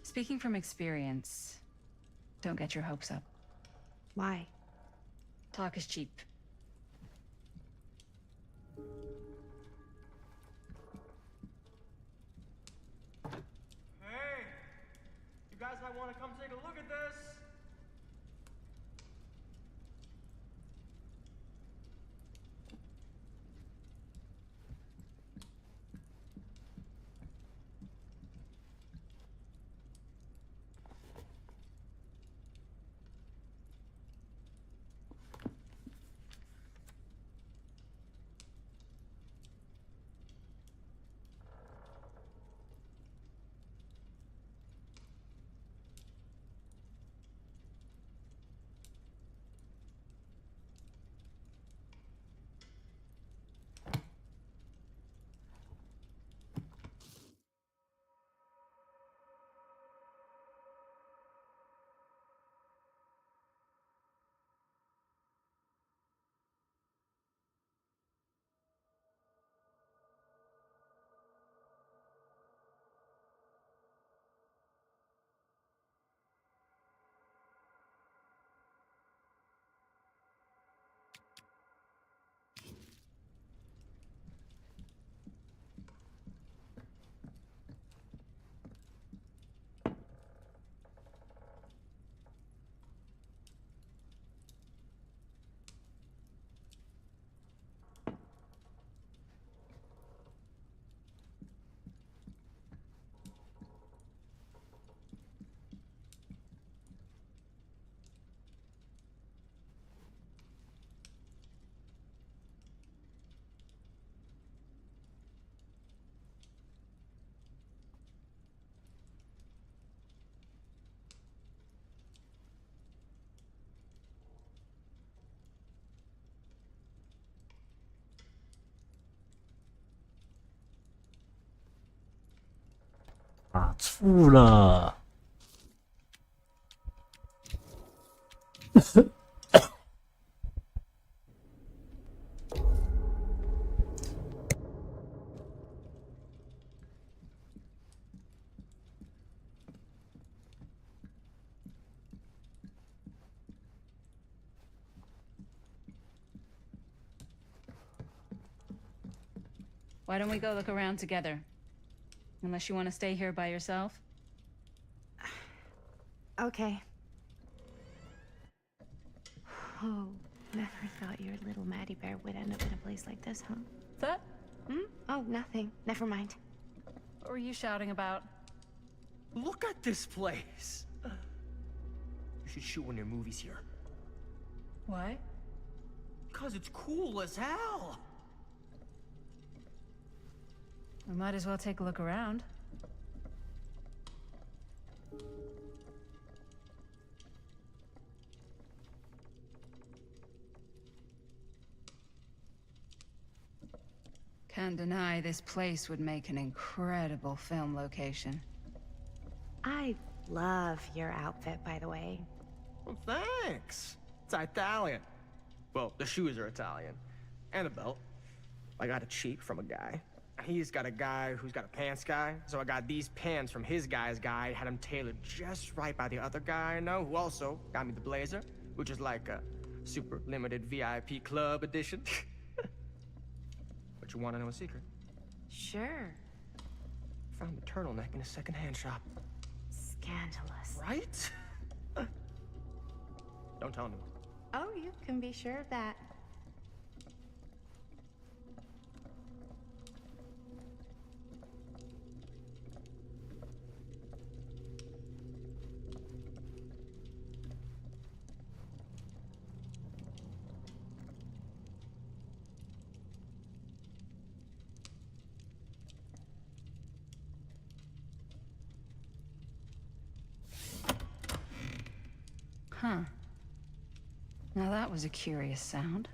Speaking from experience, don't get your hopes up. Why? Talk is cheap. Hey! You guys might want to come take a look at this!打错了。Why don't we go look around together? Unless you want to stay here by yourself? Okay. Oh, never thought your little Maddie Bear would end up in a place like this, huh? That? Oh, nothing. Never mind. What were you shouting about? Look at this place! You should shoot one of your movies here. Why? Because it's cool as hell! We might as well take a look around. Can't deny this place would make an incredible film location. I love your outfit, by the way. Well, thanks! It's Italian. Well, the shoes are Italian. And the belt. I got it cheap from a guy. He's got a guy who's got a pants guy, so I got these pants from his guy's guy, had them tailored just right by the other guy I know, who also got me the blazer, which is like a super limited VIP club edition. But you want to know a secret? Sure. Found the turtleneck in a secondhand shop. Scandalous. Right? Don't tell anyone. Oh, you can be sure of that. Huh. Now that was a curious sound.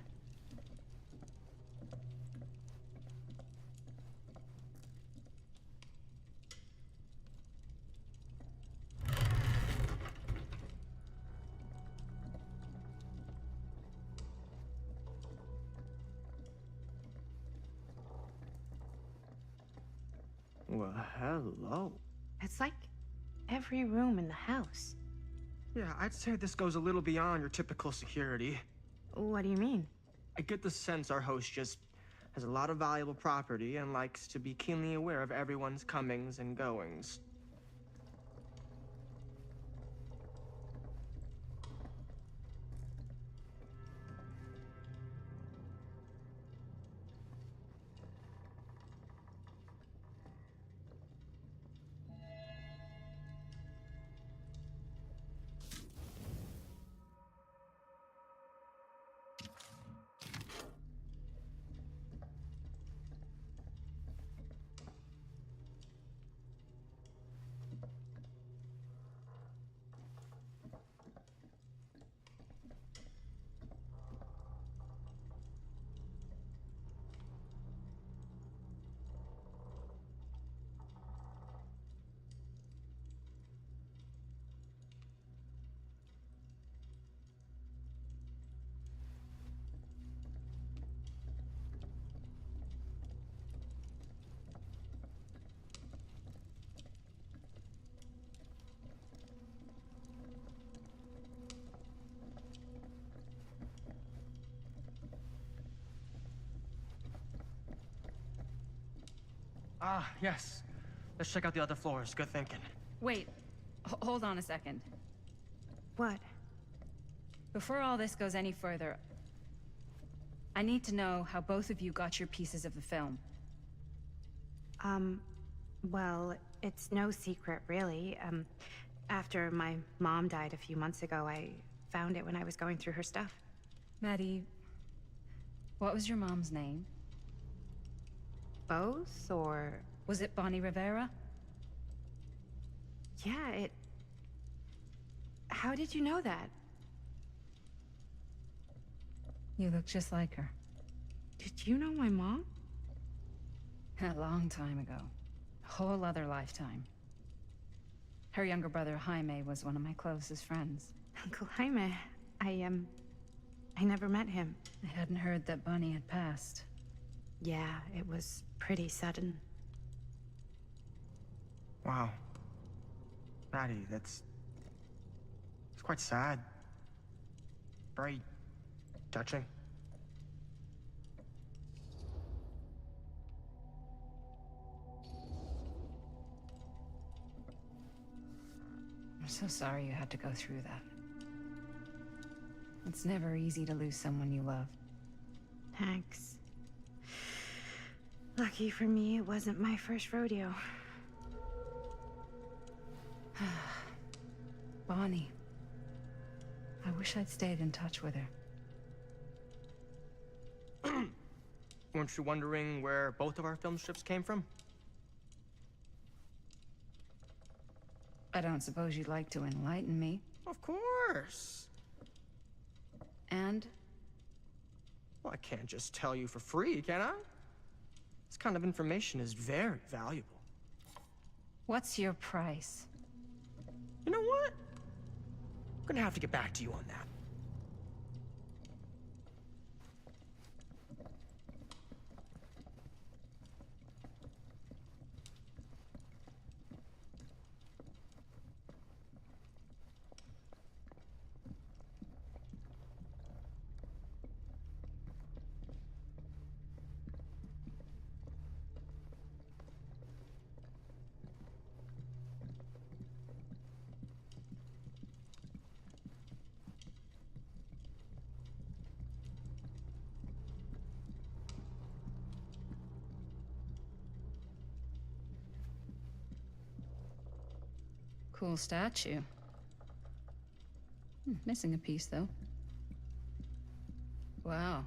Well, hello. It's like every room in the house. Yeah, I'd say this goes a little beyond your typical security. What do you mean? I get the sense our host just has a lot of valuable property and likes to be keenly aware of everyone's comings and goings. Ah, yes. Let's check out the other floors. Good thinking. Wait, hold on a second. What? Before all this goes any further, I need to know how both of you got your pieces of the film. Well, it's no secret, really. After my mom died a few months ago, I found it when I was going through her stuff. Maddie, what was your mom's name? Both, or... Was it Bonnie Rivera? Yeah, it... How did you know that? You look just like her. Did you know my mom? A long time ago. A whole other lifetime. Her younger brother, Jaime, was one of my closest friends. Uncle Jaime, I never met him. I hadn't heard that Bonnie had passed. Yeah, it was pretty sudden. Wow. Maddie, it's quite sad. Very touching. I'm so sorry you had to go through that. It's never easy to lose someone you love. Thanks. Lucky for me, it wasn't my first rodeo. Bonnie. I wish I'd stayed in touch with her. Weren't you wondering where both of our film strips came from? I don't suppose you'd like to enlighten me. Of course. And? Well, I can't just tell you for free, can I? This kind of information is very valuable. What's your price? You know what? I'm gonna have to get back to you on that. Cool statue. Missing a piece, though. Wow.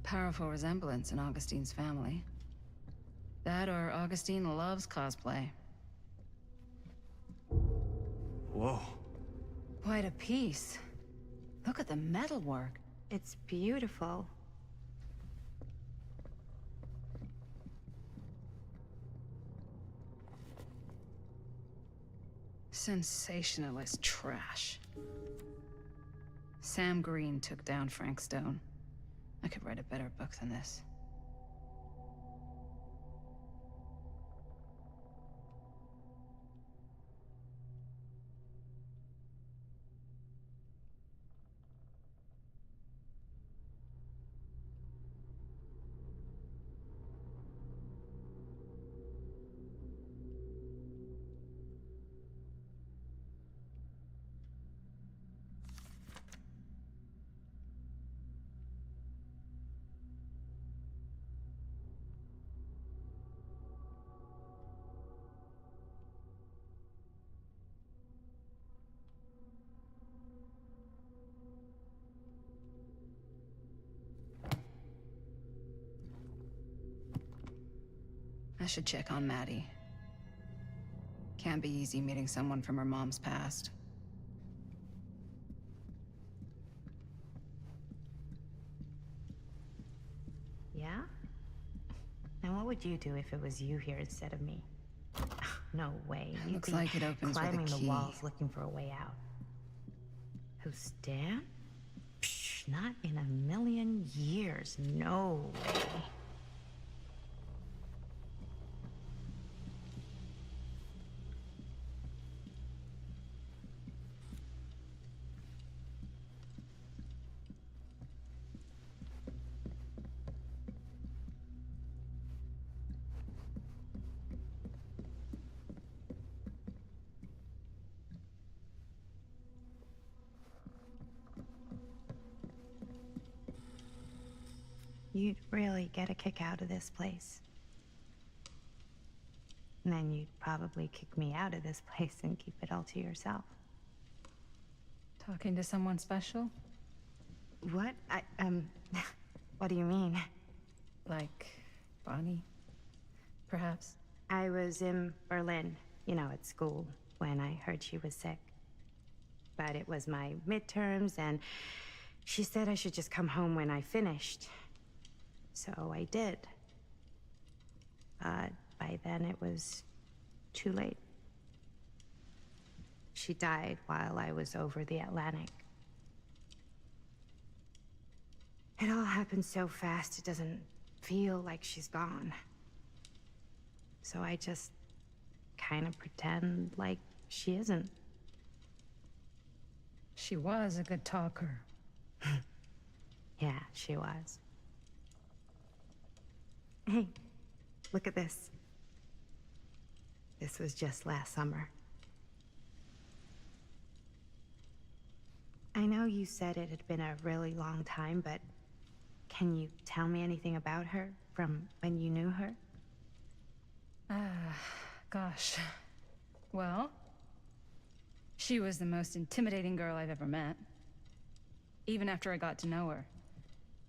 Powerful resemblance in Augustine's family. That or Augustine loves cosplay. Whoa. Quite a piece. Look at the metalwork. It's beautiful. Sensationalist trash. Sam Green took down Frank Stone. I could write a better book than this. I should check on Maddie. Can't be easy meeting someone from her mom's past. Yeah? Now what would you do if it was you here instead of me? No way. You'd Looks be like it opens with a climbing the key. walls looking for a way out. Who's Dan? Psh, not in a million years. No way. You'd really get a kick out of this place. And then you'd probably kick me out of this place and keep it all to yourself. Talking to someone special? What? What do you mean? Like Bonnie, perhaps? I was in Berlin, you know, at school, when I heard she was sick. But it was my midterms, and she said I should just come home when I finished. So I did. But by then it was too late. She died while I was over the Atlantic. It all happened so fast, it doesn't feel like she's gone. So I just kind of pretend like she isn't. She was a good talker. Yeah, she was. Hey, look at this. This was just last summer. I know you said it had been a really long time, but can you tell me anything about her from when you knew her? Gosh. Well, she was the most intimidating girl I've ever met. Even after I got to know her.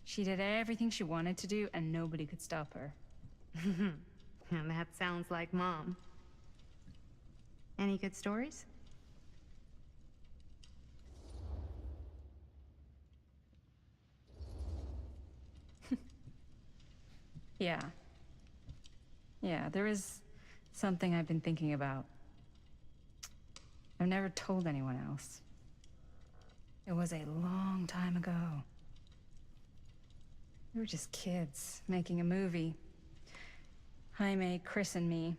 She did everything she wanted to do, and nobody could stop her. And that sounds like Mom. Any good stories? Yeah. Yeah, there is something I've been thinking about. I've never told anyone else. It was a long time ago. We were just kids, making a movie. Jaime, Chris, and me.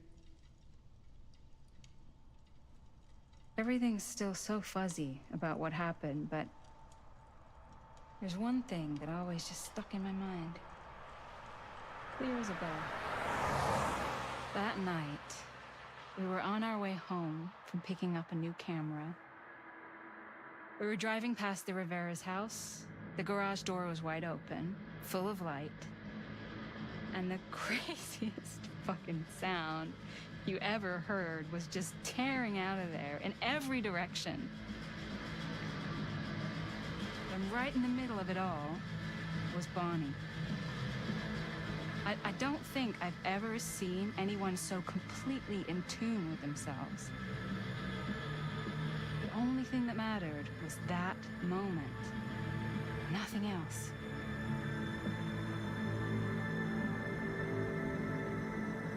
Everything's still so fuzzy about what happened, but there's one thing that always just stuck in my mind. Clear as a bell. That night, we were on our way home from picking up a new camera. We were driving past the Rivera's house. The garage door was wide open, full of light. And the craziest fucking sound you ever heard was just tearing out of there in every direction. And right in the middle of it all was Bonnie. I don't think I've ever seen anyone so completely in tune with themselves. The only thing that mattered was that moment. Nothing else.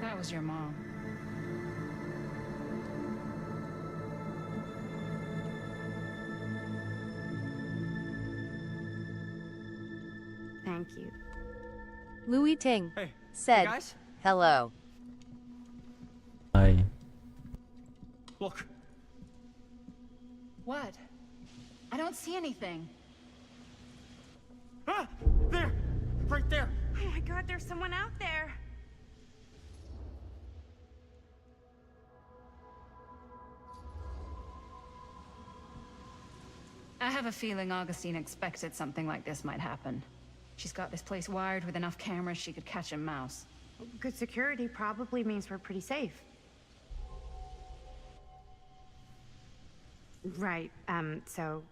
That was your mom. Thank you. Louis Ting Hey, said, guys? hello. Hi. Look. What? I don't see anything. Ah! There! Right there! Oh my God, there's someone out there. I have a feeling Augustine expected something like this might happen. She's got this place wired with enough cameras she could catch a mouse. Good security probably means we're pretty safe. Right, so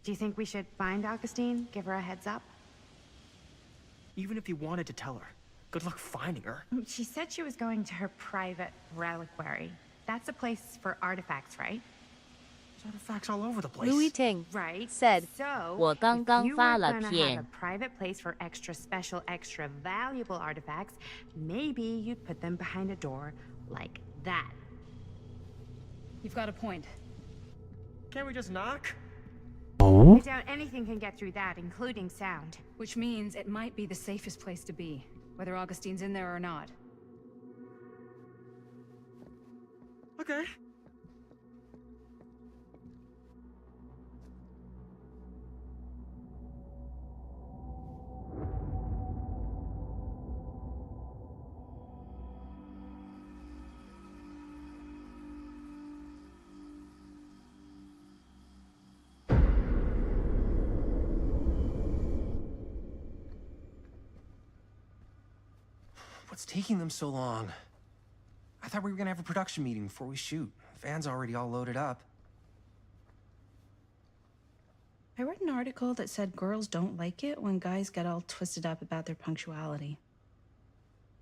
do you think we should find Augustine? Give her a heads up? Even if you wanted to tell her, Good luck finding her. She said she was going to her private reliquary. That's a place for artifacts, right? There's artifacts all over the place. Louis Ting Right. said, So, 我刚刚 if you 发 were 了 gonna have 片 a private place for extra special, extra valuable artifacts, maybe you'd put them behind a door like that. You've got a point. Can't we just knock? I doubt anything can get through that, including sound. Which means it might be the safest place to be, whether Augustine's in there or not. Okay. What's taking them so long? I thought we were gonna have a production meeting before we shoot. Van's already all loaded up. I read an article that said girls don't like it when guys get all twisted up about their punctuality.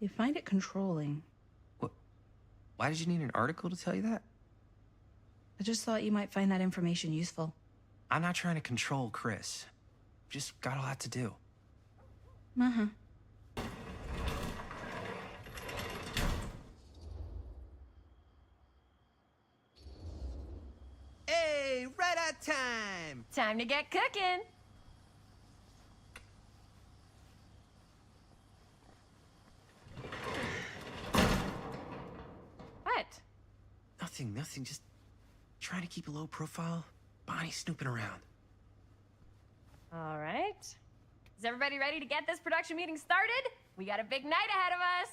They find it controlling. What? Why did you need an article to tell you that? I just thought you might find that information useful. I'm not trying to control Chris. Just got a lot to do. Uh-huh. Hey, right at time! Time to get cooking. What? Nothing, just trying to keep a low profile. Bonnie snooping around. All right. Is everybody ready to get this production meeting started? We got a big night ahead of us.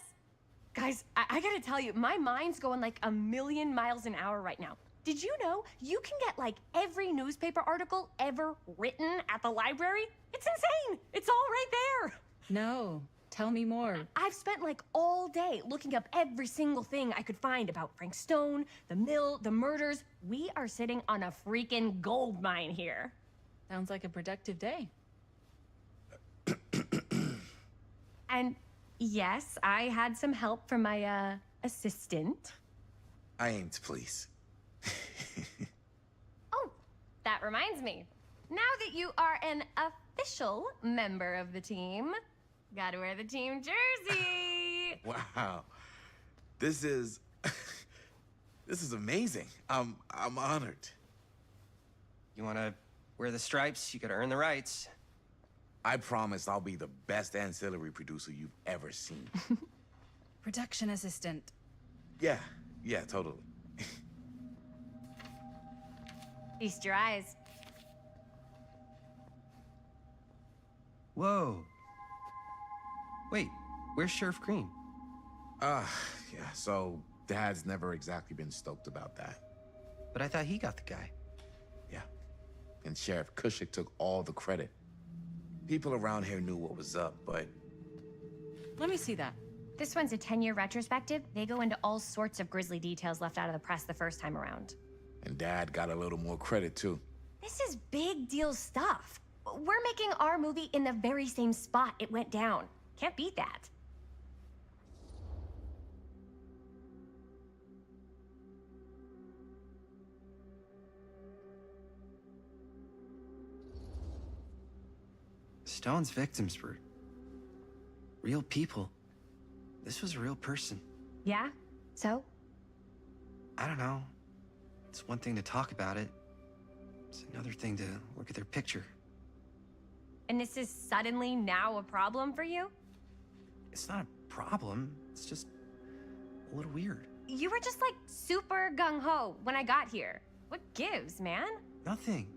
Guys, I gotta tell you, my mind's going like a million miles an hour right now. Did you know you can get like every newspaper article ever written at the library? It's insane. It's all right there. No. Tell me more. I've spent like all day looking up every single thing I could find about Frank Stone, the mill, the murders. We are sitting on a freaking gold mine here. Sounds like a productive day. And yes, I had some help from my assistant. I aim to please. Oh, that reminds me. Now that you are an official member of the team, gotta wear the team jersey. Wow. This is this is amazing. I'm honored. You wanna wear the stripes? You gotta earn the rights. I promise I'll be the best ancillary producer you've ever seen. Production assistant. Yeah, totally. Feast your eyes. Whoa. Wait, where's Sheriff Green? Yeah, so Dad's never exactly been stoked about that. But I thought he got the guy. Yeah. And Sheriff Cushik took all the credit. People around here knew what was up, but... Let me see that. This one's a 10-year retrospective. They go into all sorts of grisly details left out of the press the first time around. And Dad got a little more credit, too. This is big deal stuff. We're making our movie in the very same spot it went down. Can't beat that. Stone's victims were real people. This was a real person. Yeah? So? I don't know. It's one thing to talk about it. It's another thing to look at their picture. And this is suddenly now a problem for you? It's not a problem. It's just a little weird. You were just like super gung-ho when I got here. What gives, man? Nothing.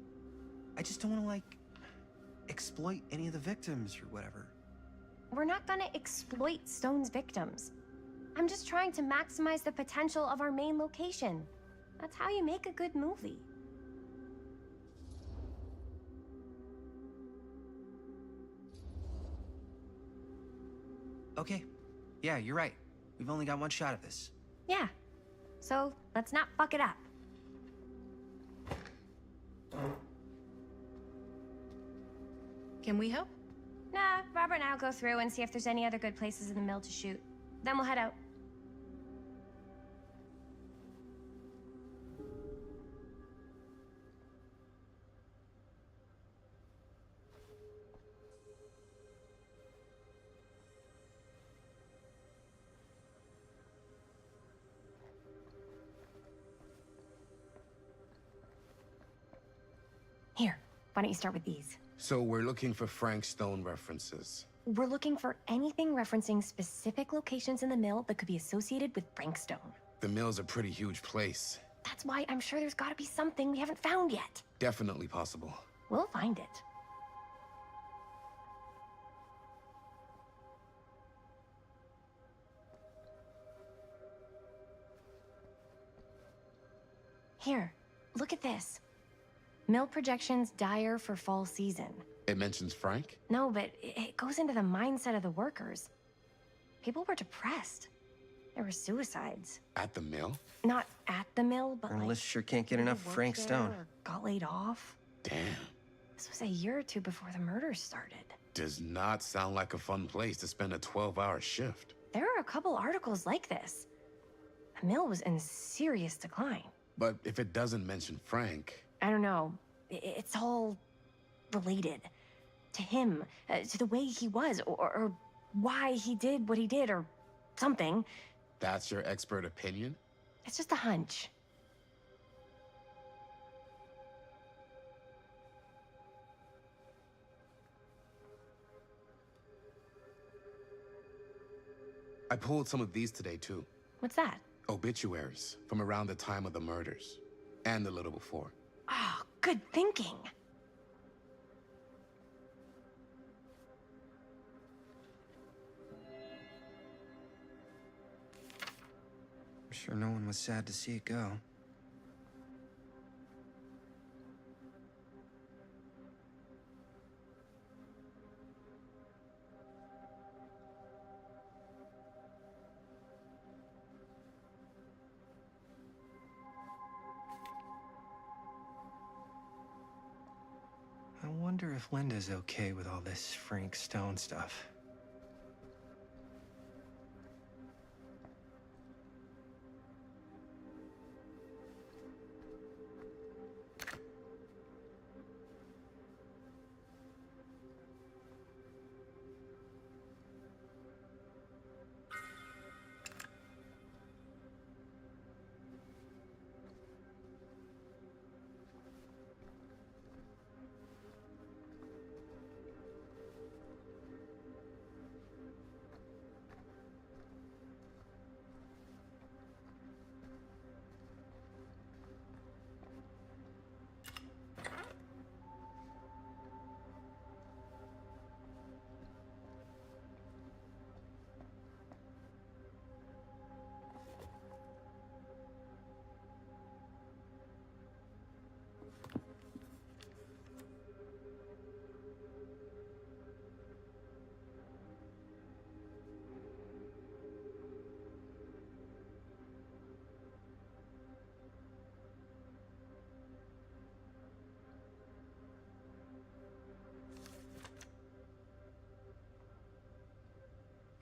I just don't want to, like, exploit any of the victims or whatever. We're not gonna exploit Stone's victims. I'm just trying to maximize the potential of our main location. That's how you make a good movie. Okay. Yeah, you're right. We've only got one shot at this. Yeah. So let's not fuck it up. Can we help? Nah, Robert and I'll go through and see if there's any other good places in the mill to shoot. Then we'll head out. Here, why don't you start with these? So we're looking for Frank Stone references. We're looking for anything referencing specific locations in the mill that could be associated with Frank Stone. The mill's a pretty huge place. That's why I'm sure there's gotta be something we haven't found yet. Definitely possible. We'll find it. Here, look at this. Mill projections dire for fall season. It mentions Frank? No, but it goes into the mindset of the workers. People were depressed. There were suicides. At the mill? Not at the mill, but Our like... list sure can't get people enough worked Frank there Stone. or got laid off. Damn. This was a year or two before the murders started. Does not sound like a fun place to spend a 12-hour shift. There are a couple articles like this. The mill was in serious decline. But if it doesn't mention Frank... I don't know. It's all related. To him, to the way he was, or why he did what he did, or something. That's your expert opinion? It's just a hunch. I pulled some of these today, too. What's that? Obituaries from around the time of the murders. And a little before. Oh, good thinking. I'm sure no one was sad to see it go. I wonder if Linda's okay with all this Frank Stone stuff.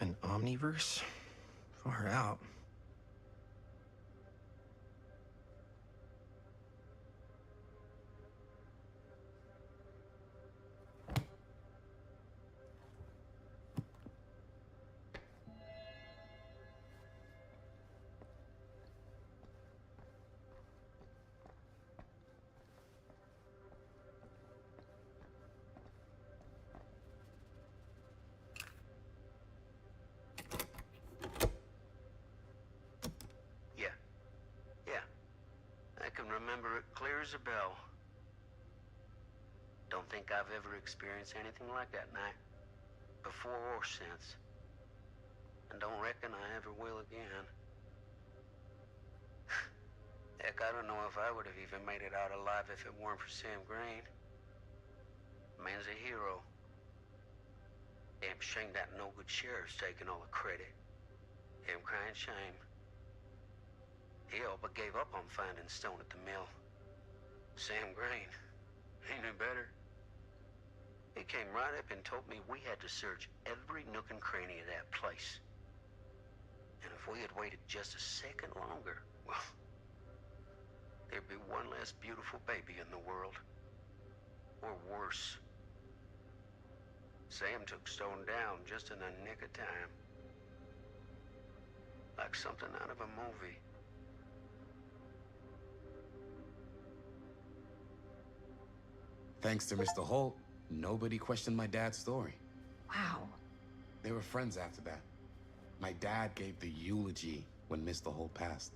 An omniverse? Far out. Remember it clear as a bell. Don't think I've ever experienced anything like that night, before or since. And don't reckon I ever will again. Heck, I don't know if I would have even made it out alive if it weren't for Sam Green. Man's a hero. Damn shame that no-good sheriff's taking all the credit. Damn crying shame. He all but gave up on finding Stone at the mill. Sam Green. He knew better. He came right up and told me we had to search every nook and cranny of that place. And if we had waited just a second longer, well, there'd be one less beautiful baby in the world. Or worse. Sam took Stone down just in the nick of time. Like something out of a movie. Thanks to Mr. Holt, nobody questioned my dad's story. Wow. They were friends after that. My dad gave the eulogy when Mr. Holt passed.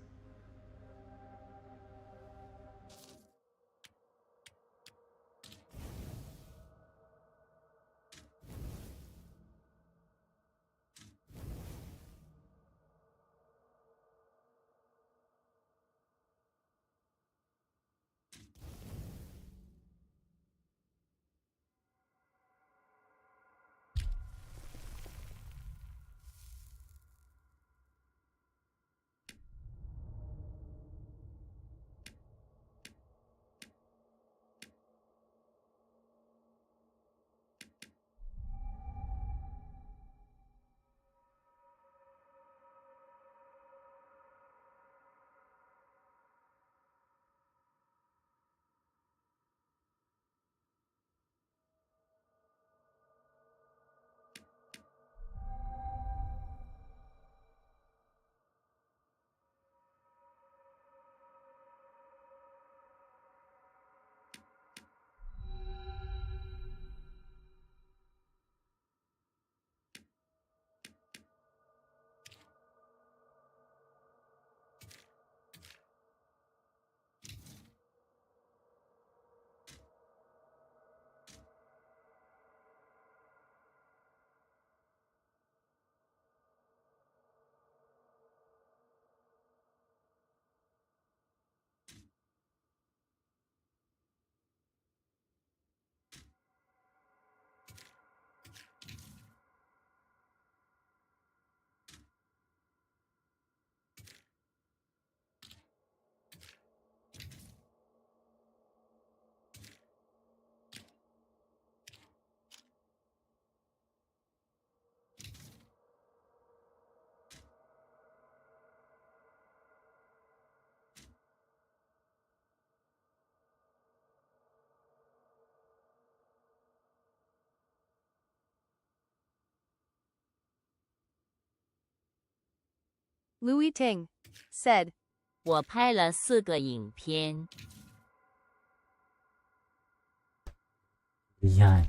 Louis Ting said, 我拍了4个影片。厉害。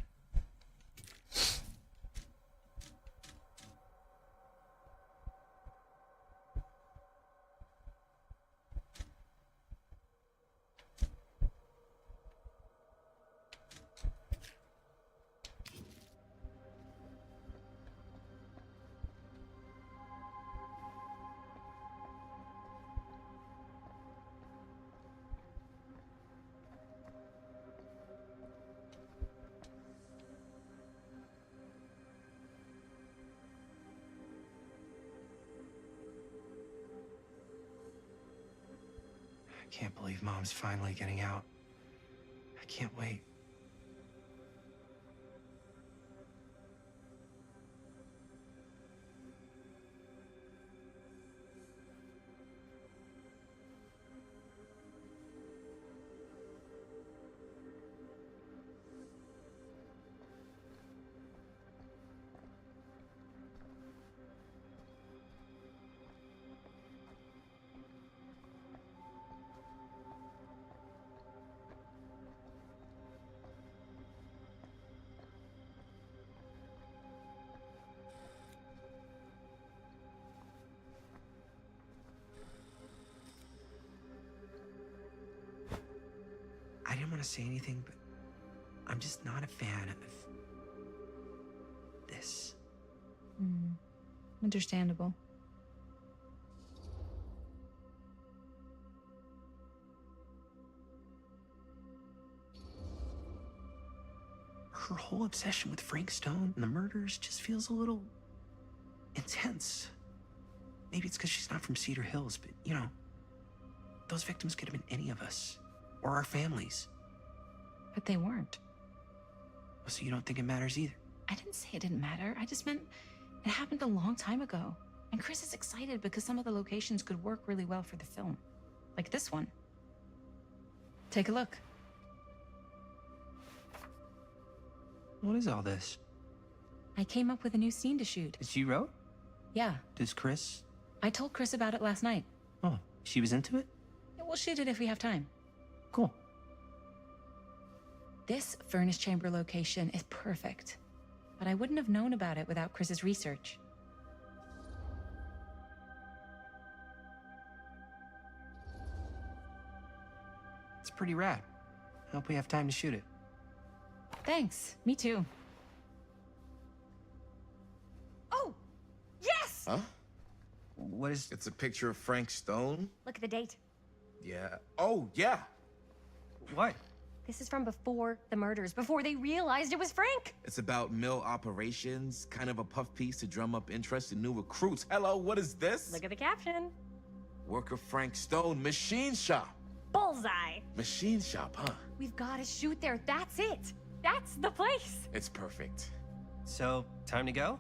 I can't believe Mom's finally getting out. I can't wait. I didn't want to say anything, but I'm just not a fan of this. Understandable. Her whole obsession with Frank Stone and the murders just feels a little intense. Maybe it's because she's not from Cedar Hills, but you know, those victims could have been any of us or our families. But they weren't. So you don't think it matters either? I didn't say it didn't matter. I just meant it happened a long time ago. And Chris is excited because some of the locations could work really well for the film. Like this one. Take a look. What is all this? I came up with a new scene to shoot. That you wrote? Yeah. Does Chris? I told Chris about it last night. Oh, she was into it? We'll shoot it if we have time. Cool. This furnace chamber location is perfect. But I wouldn't have known about it without Chris's research. It's pretty rad. I hope we have time to shoot it. Thanks. Me too. Oh! Yes! Huh? What is... It's a picture of Frank Stone? Look at the date. Yeah. Oh, yeah. What? This is from before the murders, before they realized it was Frank. It's about mill operations, kind of a puff piece to drum up interest in new recruits. Hello, what is this? Look at the caption. Work of Frank Stone, machine shop. Bullseye. Machine shop, huh? We've got to shoot there. That's it. That's the place. It's perfect. So, time to go?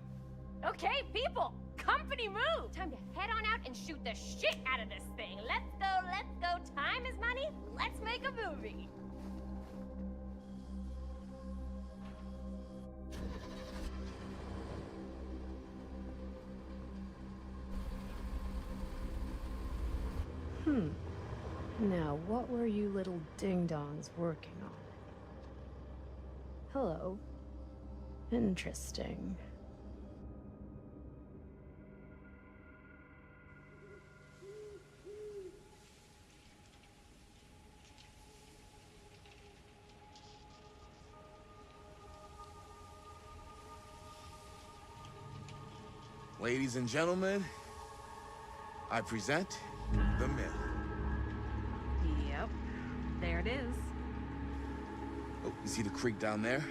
Okay, people. Company move. Time to head on out and shoot the shit out of this thing. Let's go, let's go. Time is money. Let's make a movie. Now, what were you little ding-dongs working on? Hello. Interesting. Ladies and gentlemen, I present the mill. Yep. There it is. Oh, you see the creek down there?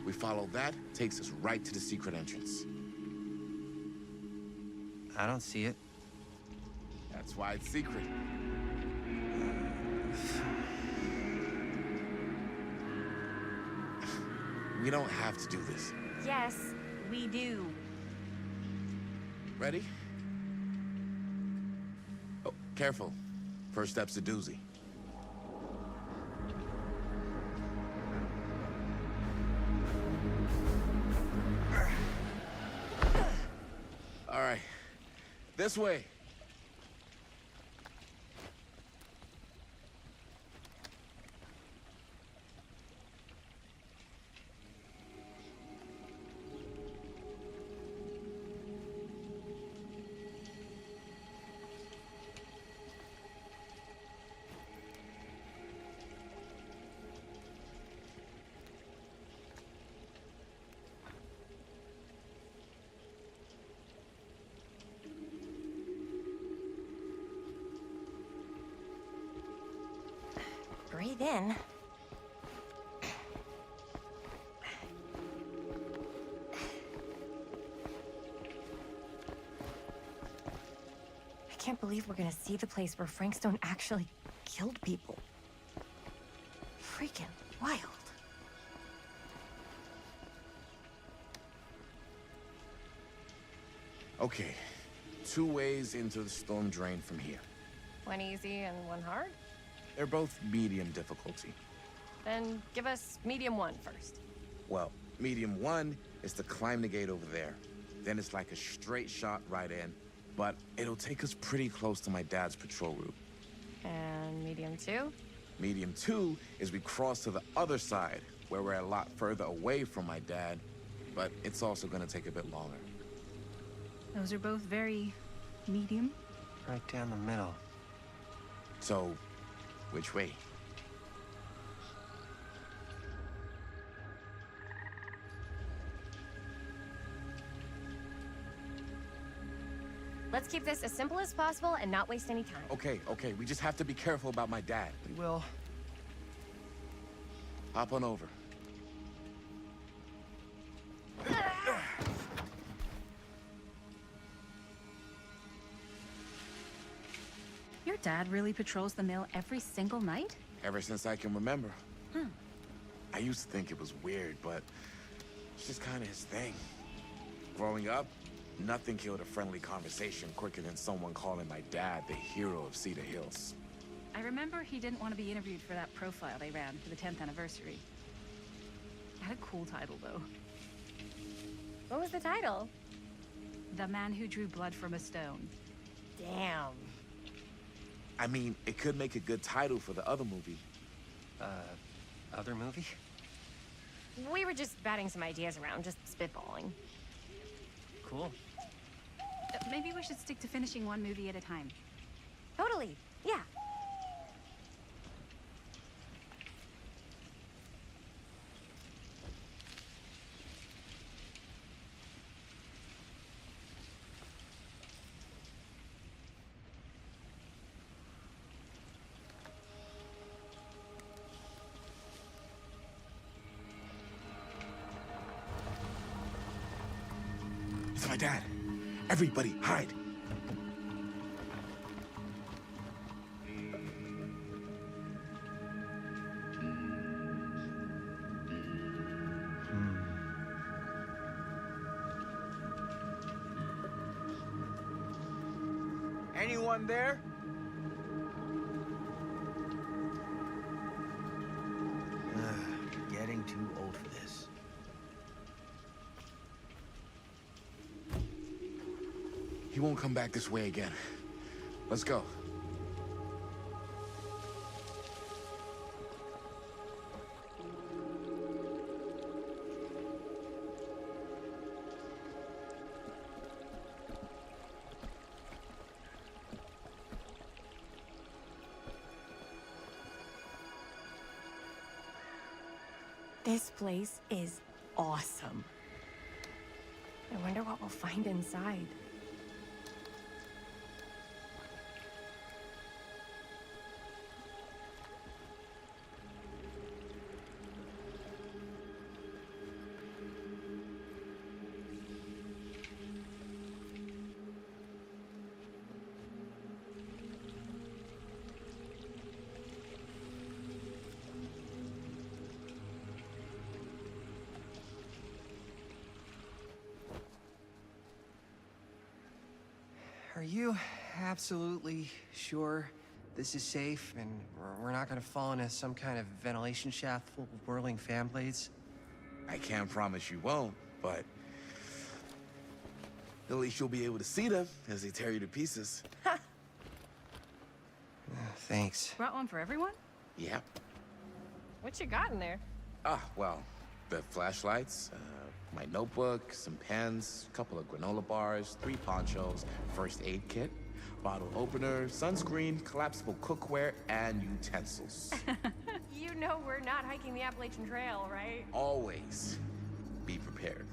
We follow that, takes us right to the secret entrance. I don't see it. That's why it's secret. We don't have to do this. Yes, we do. Ready? Oh, careful. First step's a doozy. All right. This way. Breathe in. I can't believe we're gonna see the place where Frank Stone actually killed people. Freaking wild. Okay. 2 ways into the storm drain from here. One easy and one hard? They're both medium difficulty. Then give us medium one first. Well, medium 1 is to climb the gate over there. Then it's like a straight shot right in, but it'll take us pretty close to my dad's patrol route. And medium two? Medium 2 is we cross to the other side, where we're a lot further away from my dad, but it's also gonna take a bit longer. Those are both very medium. Right down the middle. So, which way? Let's keep this as simple as possible and not waste any time. Okay, we just have to be careful about my dad. We will. Hop on over. Your dad really patrols the mill every single night? Ever since I can remember. I used to think it was weird, but it's just kind of his thing. Growing up, nothing killed a friendly conversation quicker than someone calling my dad the hero of Cedar Hills. I remember he didn't want to be interviewed for that profile they ran for the 10th anniversary. It had a cool title, though. What was the title? The Man Who Drew Blood from a Stone. Damn. I mean, it could make a good title for the other movie. Other movie? We were just batting some ideas around, just spitballing. Cool. Maybe we should stick to finishing one movie at a time. Totally. Yeah. It's my dad. Everybody, hide. Anyone there? Getting too old for this. He won't come back this way again. Let's go. This place is awesome. I wonder what we'll find inside. Are you absolutely sure this is safe and we're not gonna fall into some kind of ventilation shaft full of whirling fan blades? I can't promise you won't, but at least you'll be able to see them as they tear you to pieces. Thanks. Brought one for everyone? Yep. What you got in there? Well, the flashlights, my notebook, some pens, a couple of granola bars, 3 ponchos, first aid kit, bottle opener, sunscreen, collapsible cookware, and utensils. You know we're not hiking the Appalachian Trail, right? Always be prepared.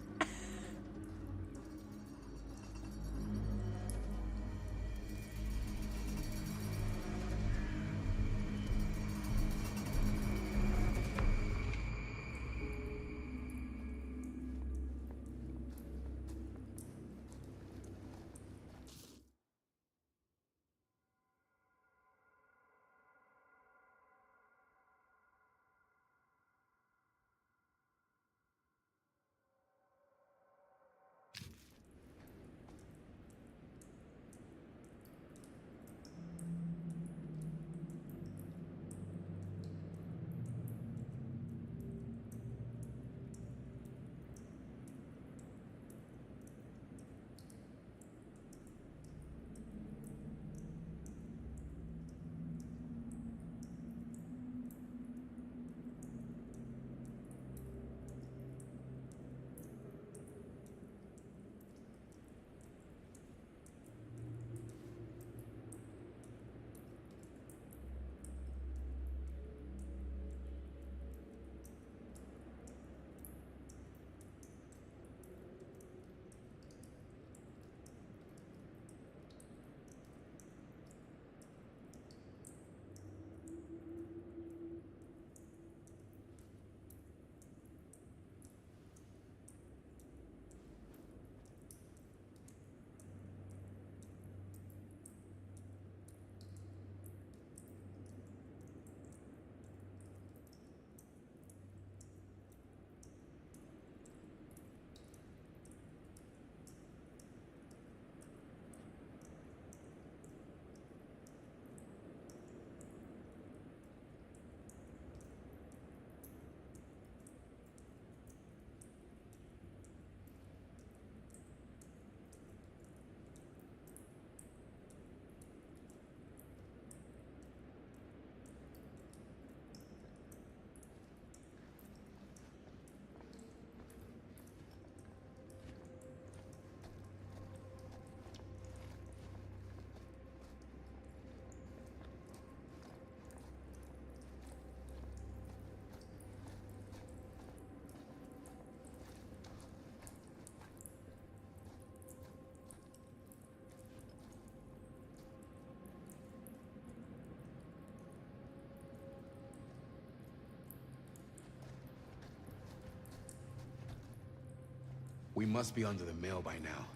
We must be under the mill by now.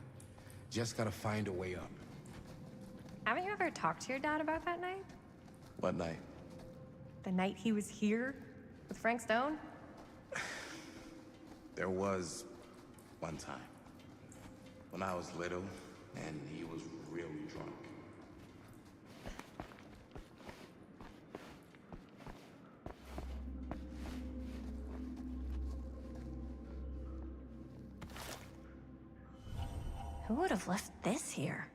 Just gotta find a way up. Haven't you ever talked to your dad about that night? What night? The night he was here with Frank Stone? There was one time when I was little and he was really drunk. Who would have left this here?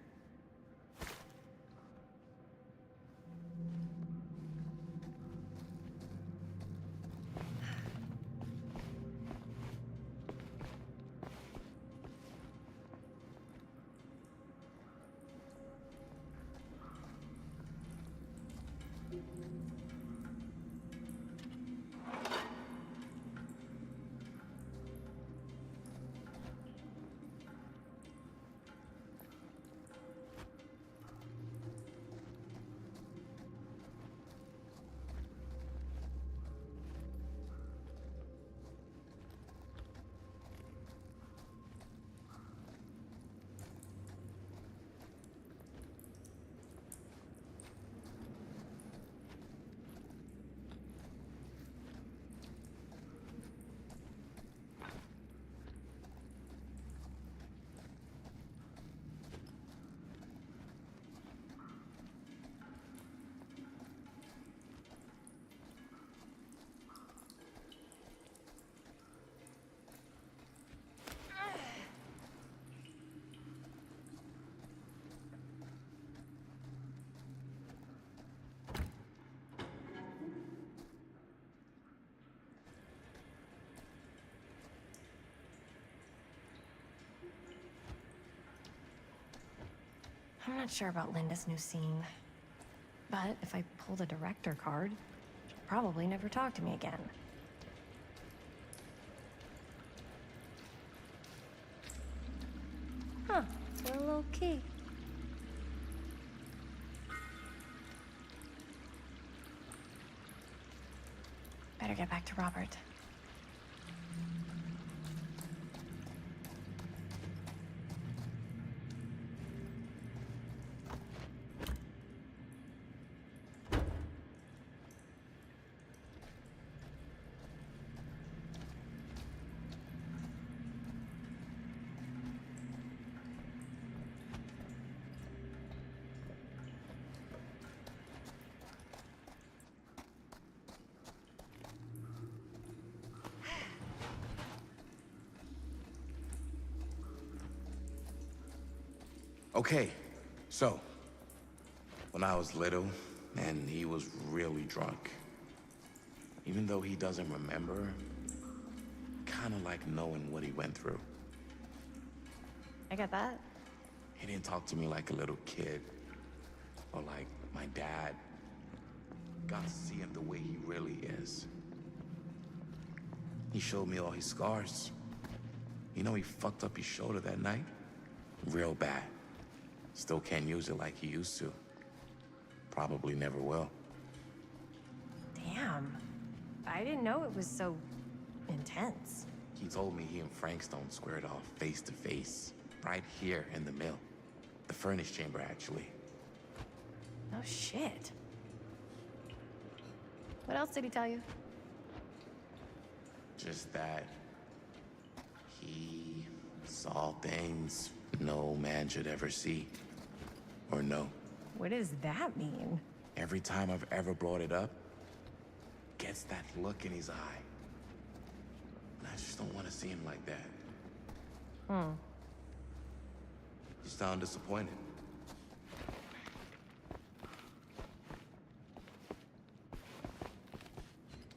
I'm not sure about Linda's new scene. But if I pull the director card, she'll probably never talk to me again. Huh, real low key. Better get back to Robert. Okay, so, when I was little, and he was really drunk, even though he doesn't remember, kinda like knowing what he went through. I get that. He didn't talk to me like a little kid, or like my dad. Got to see him the way he really is. He showed me all his scars. You know, he fucked up his shoulder that night? Real bad. Still can't use it like he used to. Probably never will. Damn. I didn't know it was so intense. He told me he and Frank Stone squared off face to face, right here in the mill. The furnace chamber, actually. Oh, shit. What else did he tell you? Just that he saw things no man should ever see or know. What does that mean? Every time I've ever brought it up, gets that look in his eye. And I just don't want to see him like that. You sound disappointed.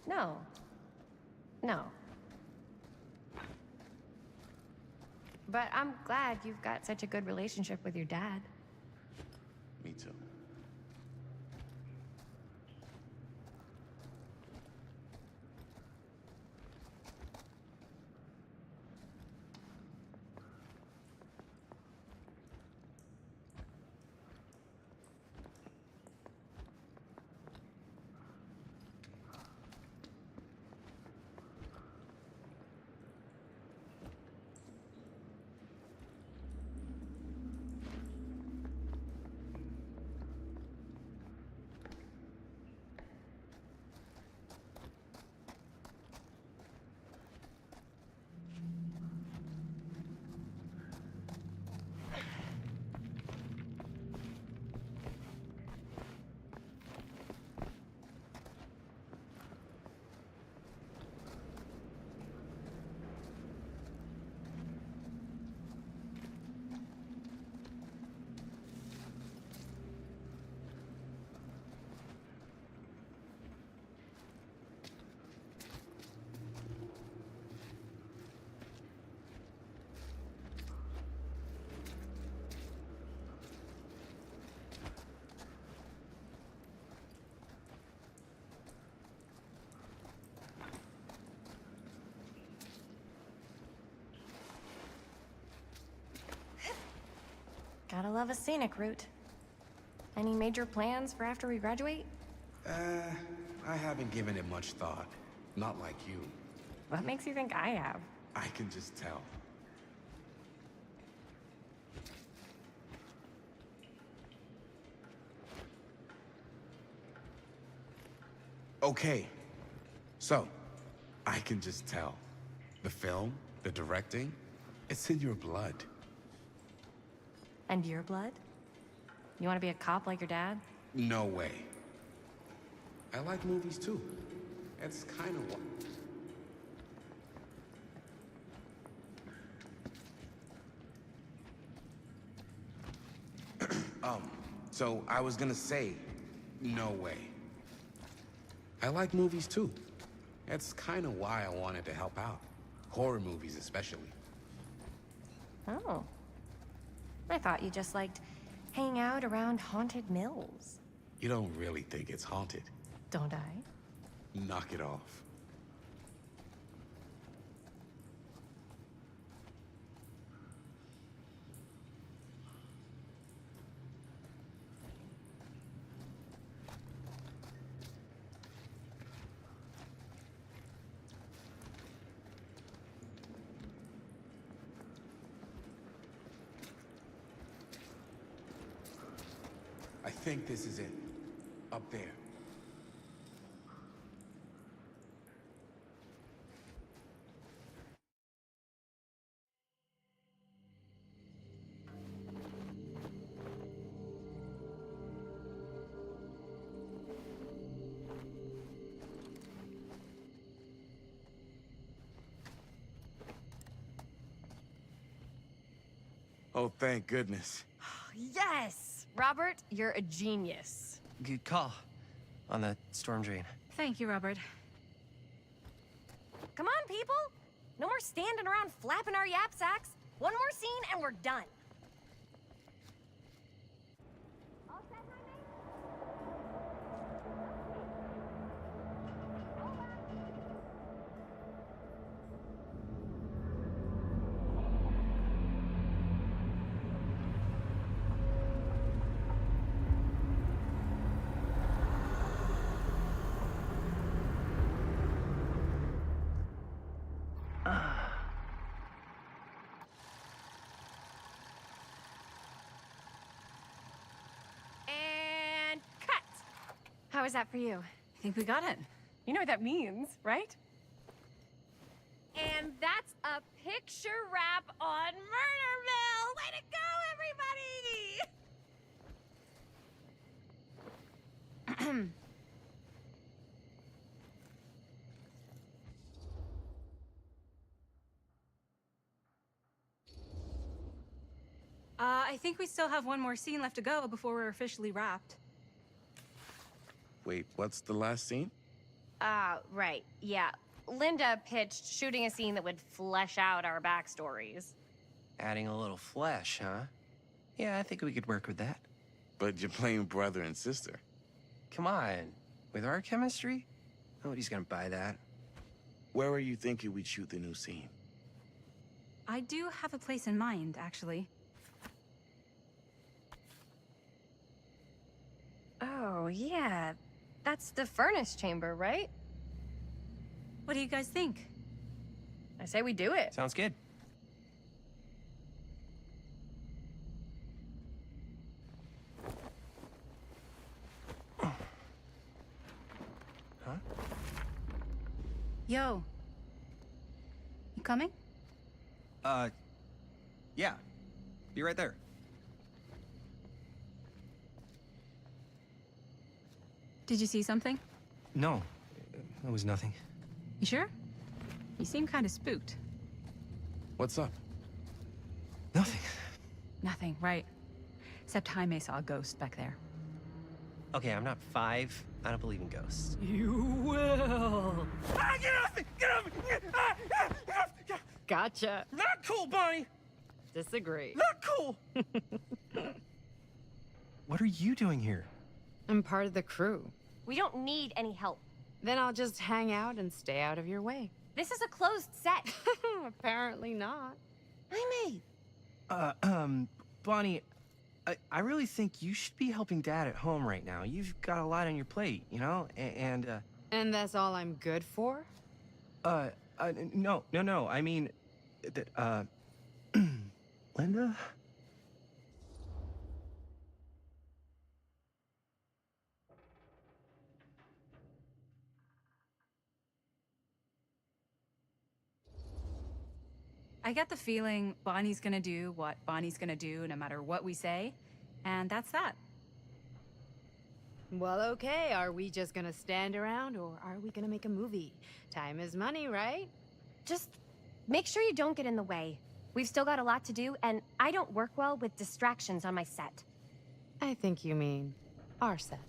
No. No. But I'm glad you've got such a good relationship with your dad. Me too. love a scenic route. Any major plans for after we graduate? I haven't given it much thought. Not like you. What makes you think I have? I can just tell. Okay. So, I can just tell. The film, the directing, it's in your blood. And your blood? You want to be a cop like your dad? No way. I like movies too. It's kind of what... So I was gonna say, no way. I like movies too. That's kind of why I wanted to help out. Horror movies especially. Oh. I thought you just liked hanging out around haunted mills. You don't really think it's haunted. Don't I? Knock it off. I think this is it. Up there. Oh, thank goodness. Yes! Robert, you're a genius. Good call on the storm drain. Thank you, Robert. Come on, people! No more standing around flapping our yap sacks. One more scene and we're done. All set, my mate? And cut! How was that for you? I think we got it. You know what that means, right? And that's a picture wrap on Murderville! Way to go, everybody! I think we still have one more scene left to go before we're officially wrapped. Wait, what's the last scene? Right, yeah. Linda pitched shooting a scene that would flesh out our backstories. Adding a little flesh, huh? Yeah, I think we could work with that. But you're playing brother and sister. Come on. With our chemistry? Nobody's gonna buy that. Where are you thinking we'd shoot the new scene? I do have a place in mind, actually. Oh, yeah. That's the furnace chamber, right? What do you guys think? I say we do it. Sounds good. Huh? Yo. You coming? Yeah. Be right there. Did you see something? No, it was nothing. You sure? You seem kind of spooked. What's up? Nothing. Nothing, right. Except Jaime saw a ghost back there. Okay, I'm not 5. I don't believe in ghosts. You will! Ah, get off me! Get off me! Gotcha. Not cool, Bonnie! Disagree. Not cool! What are you doing here? I'm part of the crew. We don't need any help. Then I'll just hang out and stay out of your way. This is a closed set. Apparently not. Jaime. Bonnie, I really think you should be helping Dad at home right now. You've got a lot on your plate, you know? And that's all I'm good for? No. I mean, that, Linda? I get the feeling Bonnie's gonna do what Bonnie's gonna do no matter what we say, and that's that. Well, okay, are we just gonna stand around or are we gonna make a movie? Time is money, right? Just make sure you don't get in the way. We've still got a lot to do, and I don't work well with distractions on my set. I think you mean our set.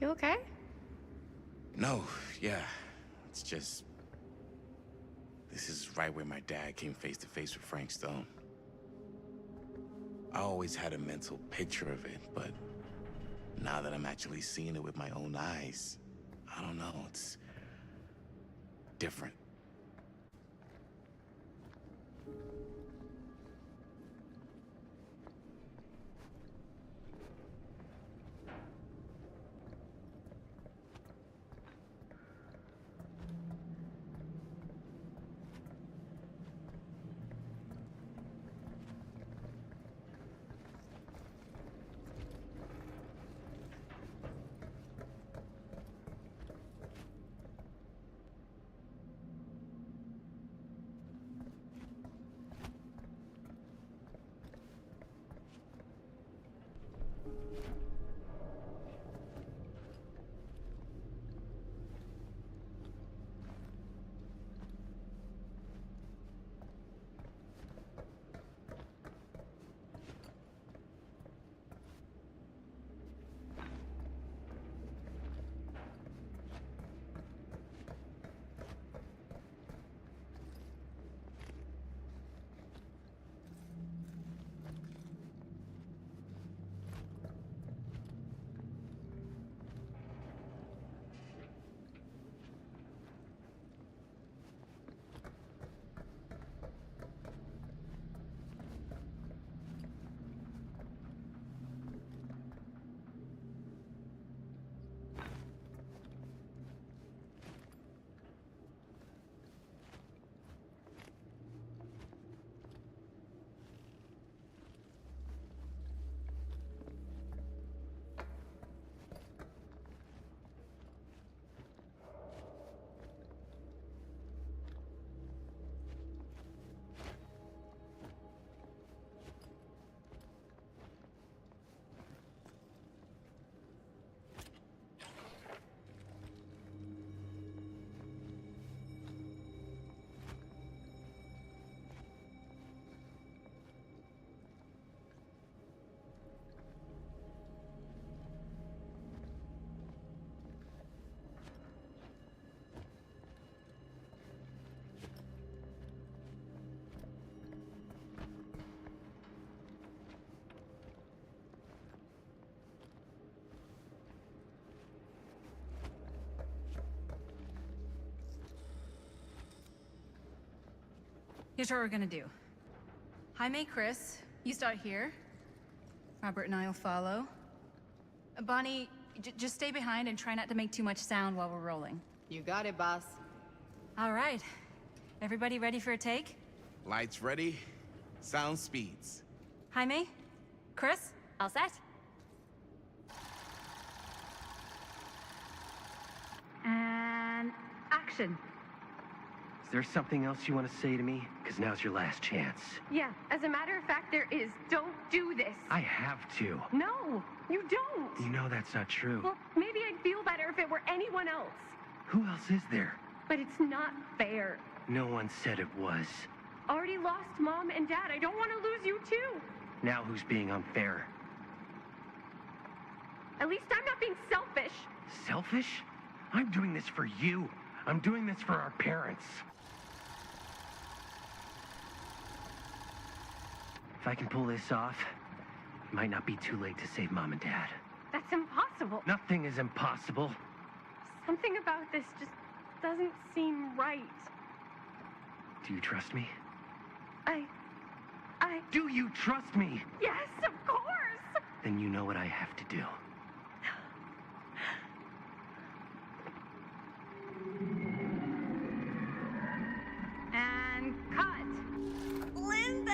You okay? No, yeah. It's just... This is right where my dad came face to face with Frank Stone. I always had a mental picture of it, but now that I'm actually seeing it with my own eyes, I don't know, it's different. Here's what we're gonna do. Jaime, Chris, you start here. Robert and I'll follow. Bonnie, just stay behind and try not to make too much sound while we're rolling. You got it, boss. All right. Everybody ready for a take? Lights ready, sound speeds. Jaime? Chris? All set? And action. Is there something else you want to say to me? Because now's your last chance. Yeah, as a matter of fact, there is. Don't do this. I have to. No, you don't. You know that's not true. Well, maybe I'd feel better if it were anyone else. Who else is there? But it's not fair. No one said it was. Already lost Mom and Dad. I don't want to lose you too. Now who's being unfair? At least I'm not being selfish. Selfish? I'm doing this for you. I'm doing this for our parents. If I can pull this off, it might not be too late to save Mom and Dad. That's impossible. Nothing is impossible. Something about this just doesn't seem right. Do you trust me? Do you trust me? Yes, of course! Then you know what I have to do. And cut. Linda,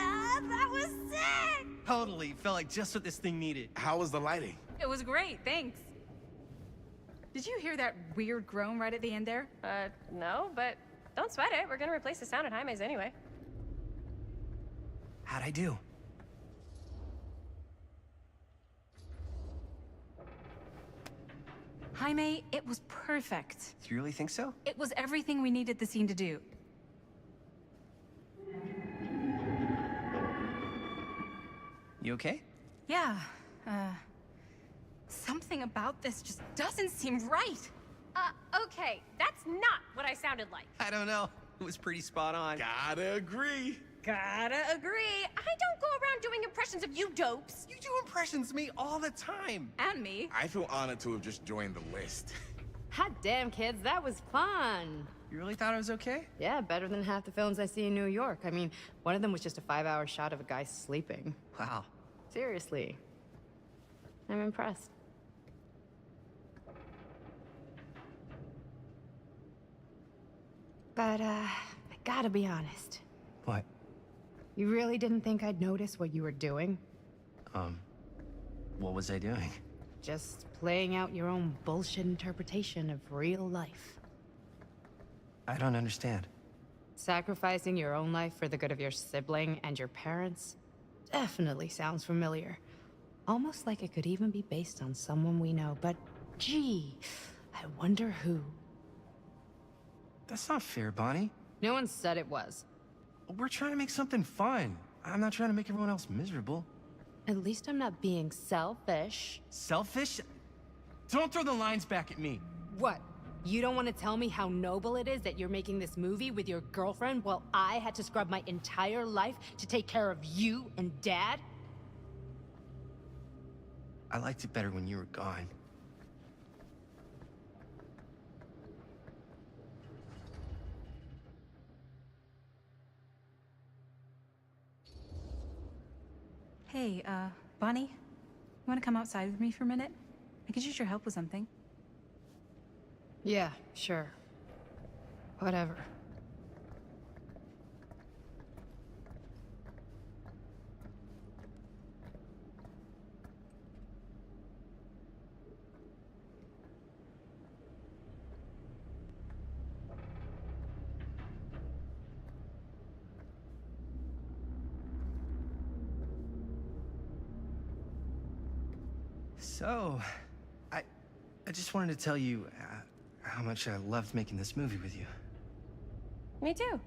that was sick! Totally. Felt like just what this thing needed. How was the lighting? It was great, thanks. Did you hear that weird groan right at the end there? No, but don't sweat it. We're gonna replace the sound at Jaime's anyway. How'd I do? Jaime, it was perfect. Do you really think so? It was everything we needed the scene to do. You okay? Yeah, Something about this just doesn't seem right. Okay, that's not what I sounded like. I don't know. It was pretty spot on. Gotta agree. Gotta agree. I don't go around doing impressions of you dopes. You do impressions of me all the time. And me. I feel honored to have just joined the list. Hot damn, kids, that was fun. You really thought it was okay? Yeah, better than half the films I see in New York. I mean, one of them was just a 5-hour shot of a guy sleeping. Wow. Seriously. I'm impressed. But, I gotta be honest. What? You really didn't think I'd notice what you were doing? What was I doing? Just playing out your own bullshit interpretation of real life. I don't understand. Sacrificing your own life for the good of your sibling and your parents definitely sounds familiar. Almost like it could even be based on someone we know, but gee, I wonder who. That's not fair, Bonnie. No one said it was. We're trying to make something fun. I'm not trying to make everyone else miserable. At least I'm not being selfish. Selfish? Don't throw the lines back at me. What? You don't want to tell me how noble it is that you're making this movie with your girlfriend while I had to scrub my entire life to take care of you and Dad? I liked it better when you were gone. Hey, Bonnie, you want to come outside with me for a minute? I could use your help with something. Yeah, sure. Whatever. So, I just wanted to tell you how much I loved making this movie with you. Me too.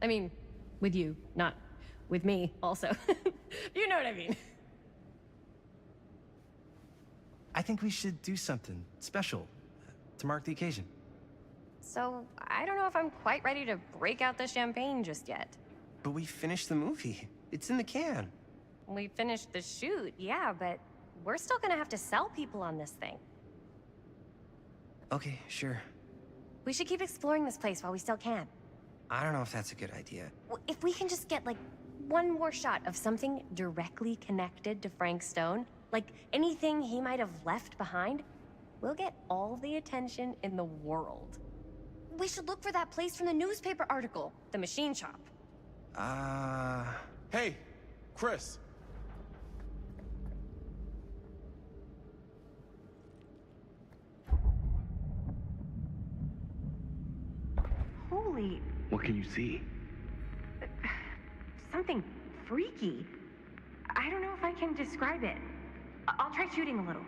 I mean, with you, not with me, also. You know what I mean. I think we should do something special to mark the occasion. So, I don't know if I'm quite ready to break out the champagne just yet. But we finished the movie. It's in the can. We finished the shoot, yeah, but we're still gonna have to sell people on this thing. Okay, sure. We should keep exploring this place while we still can. I don't know if that's a good idea. If we can just get, like, one more shot of something directly connected to Frank Stone, like anything he might have left behind, we'll get all the attention in the world. We should look for that place from the newspaper article, the machine shop. Hey, Chris. Holy... What can you see? something freaky. I don't know if I can describe it. I'll try shooting a little.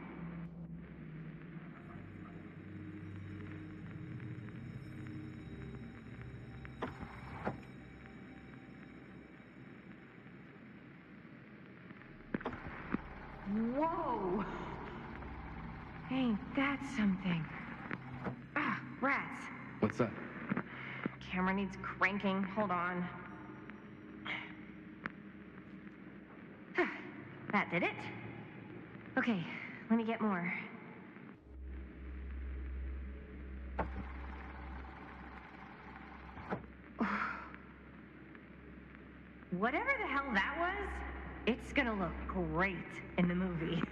Whoa! Ain't that something? Ah, rats. What's that? Camera needs cranking. Hold on. That did it? Okay, let me get more. Whatever the hell that was, it's gonna look great in the movie.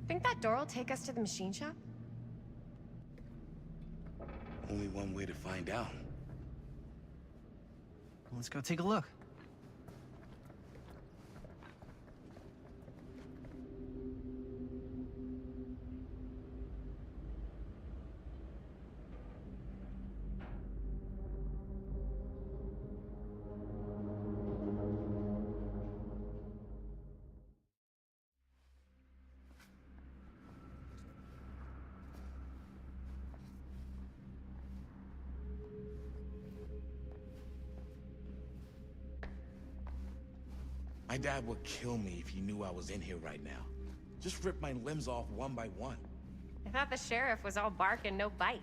Think that door will take us to the machine shop? Only one way to find out. Let's go take a look. My dad would kill me if he knew I was in here right now. Just rip my limbs off one by one. I thought the sheriff was all bark and no bite.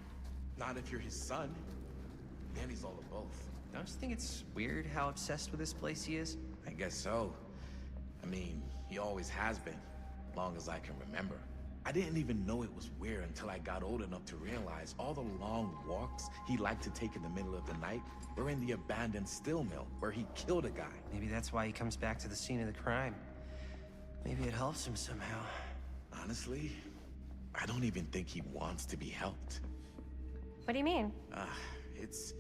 Not if you're his son. Then he's all of both. Don't you think it's weird how obsessed with this place he is? I guess so. I mean, he always has been, long as I can remember. I didn't even know it was weird until I got old enough to realize all the long walks he liked to take in the middle of the night were in the abandoned steel mill where he killed a guy. Maybe that's why he comes back to the scene of the crime. Maybe it helps him somehow. Honestly, I don't even think he wants to be helped. What do you mean? It's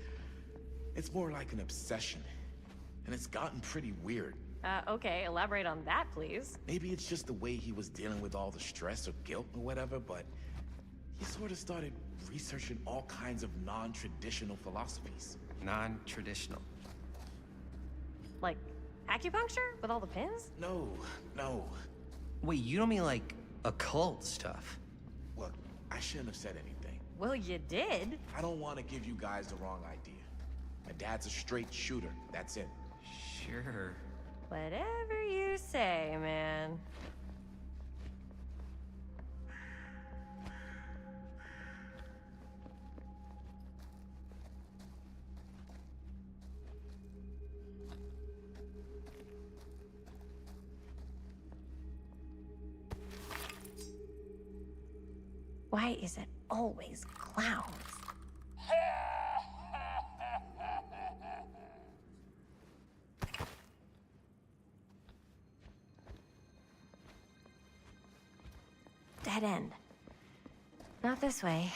more like an obsession. And it's gotten pretty weird. Okay, elaborate on that, please. Maybe it's just the way he was dealing with all the stress or guilt or whatever, but he sort of started researching all kinds of non-traditional philosophies. Non-traditional. Like acupuncture with all the pins? No. Wait, you don't mean like occult stuff? Look, I shouldn't have said anything. Well, you did. I don't want to give you guys the wrong idea. My dad's a straight shooter, that's it. Sure. Whatever you say, man. Why is it always clowns? Dead end. Not this way.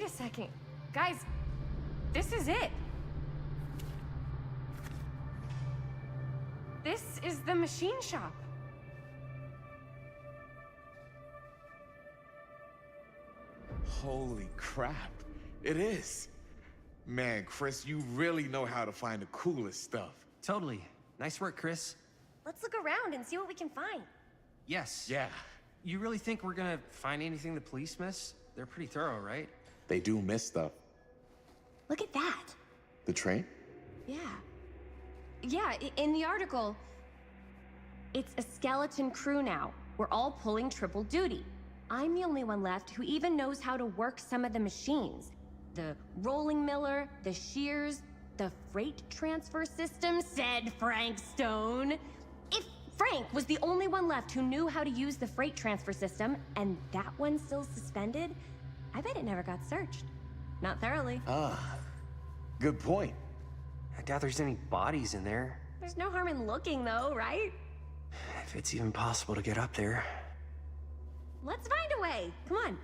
Wait a second. Guys, this is it. This is the machine shop. Holy crap. It is. Man, Chris, you really know how to find the coolest stuff. Totally. Nice work, Chris. Let's look around and see what we can find. Yes. Yeah. You really think we're gonna find anything the police miss? They're pretty thorough, right? They do miss stuff. Look at that. The train? Yeah. Yeah, in the article, it's a skeleton crew now. We're all pulling triple duty. I'm the only one left who even knows how to work some of the machines. The rolling miller, the shears, the freight transfer system, said Frank Stone. If Frank was the only one left who knew how to use the freight transfer system, and that one's still suspended, I bet it never got searched. Not thoroughly. Ah, good point. I doubt there's any bodies in there. There's no harm in looking, though, right? If it's even possible to get up there. Let's find a way. Come on.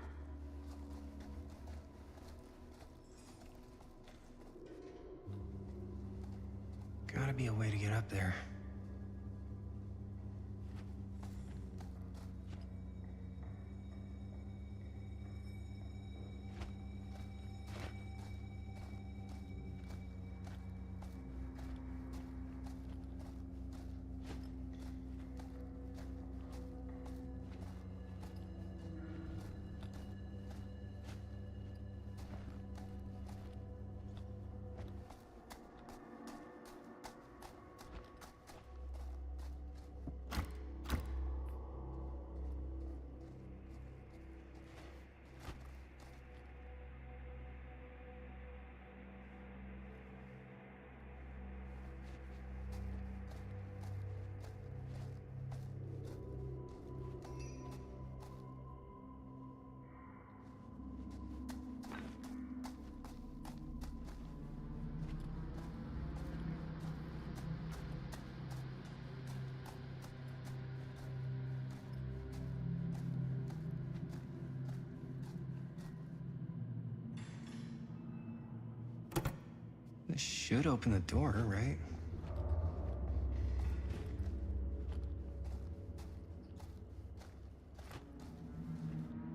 Gotta be a way to get up there. This should open the door, right?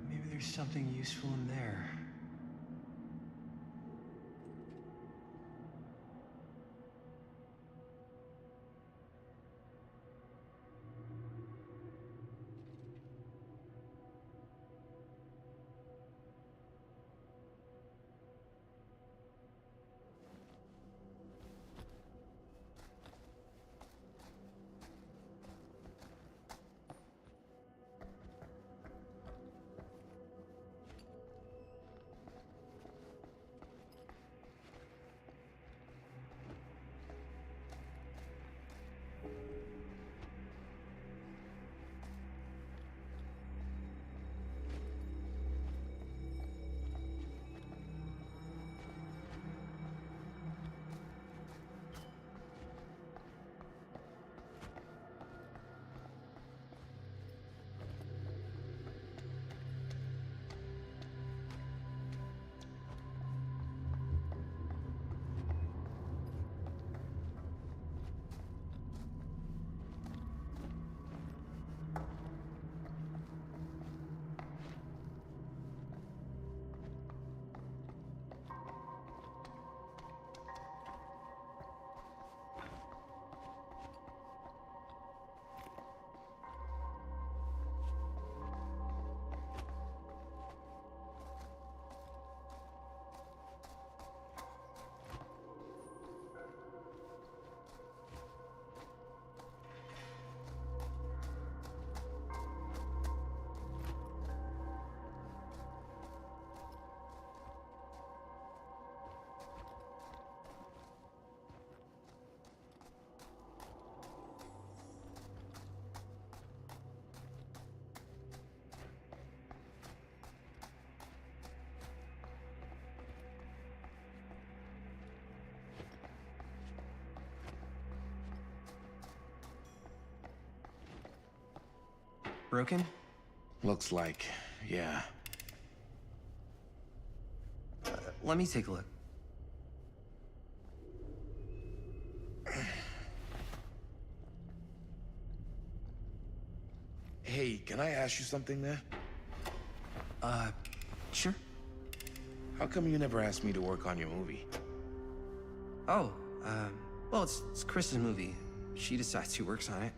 Maybe there's something useful in there. Broken? Looks like, yeah. let me take a look. Hey, can I ask you something there? Sure. How come you never asked me to work on your movie? Oh, well, it's Chris's movie. She decides who works on it.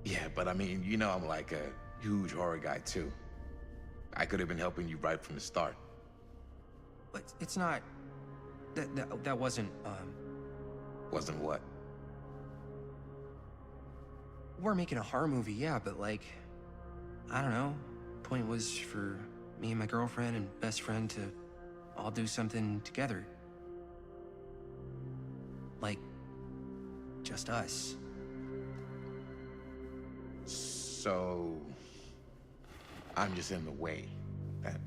Yeah, but I mean, you know I'm like a huge horror guy too. I could have been helping you right from the start. But it's not... That wasn't, Wasn't what? We're making a horror movie, yeah, but like... I don't know. Point was for me and my girlfriend and best friend to all do something together. Like... just us. So... I'm just in the way. That...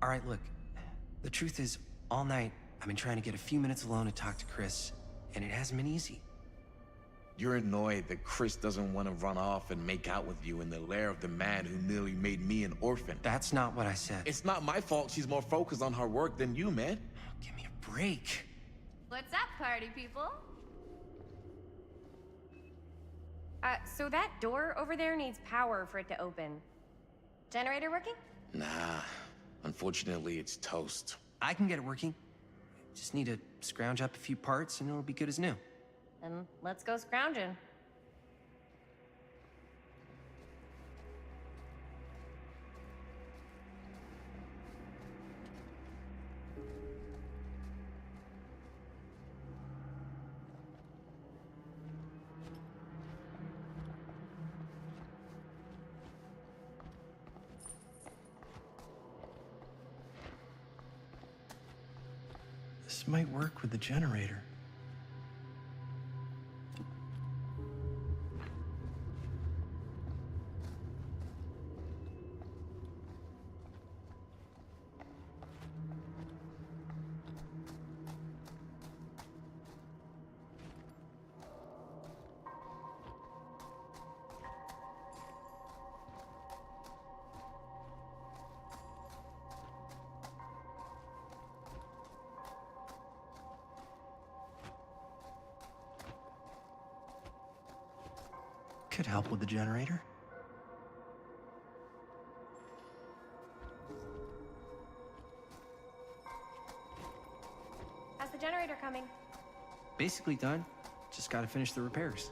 All right, look. The truth is, all night, I've been trying to get a few minutes alone to talk to Chris, and it hasn't been easy. You're annoyed that Chris doesn't want to run off and make out with you in the lair of the man who nearly made me an orphan. That's not what I said. It's not my fault she's more focused on her work than you, man. Give me a break. What's up, party people? So that door over there needs power for it to open. Generator working? Nah. Unfortunately, it's toast. I can get it working. Just need to scrounge up a few parts and it'll be good as new. Then let's go scrounging. This might work with the generator. Could help with the generator. How's the generator coming? Basically done. Just gotta finish the repairs.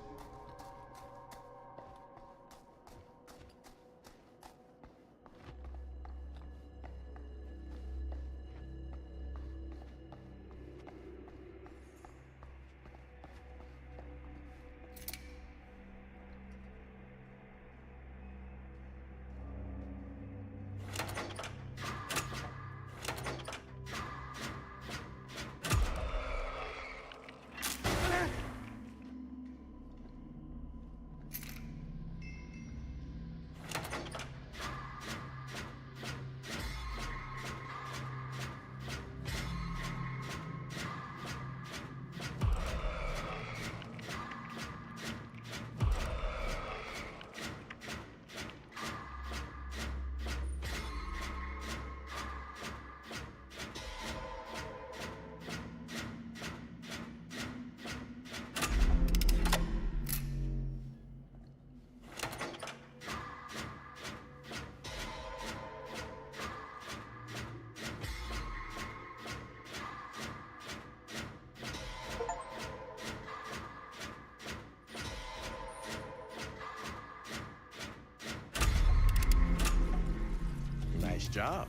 Nice job.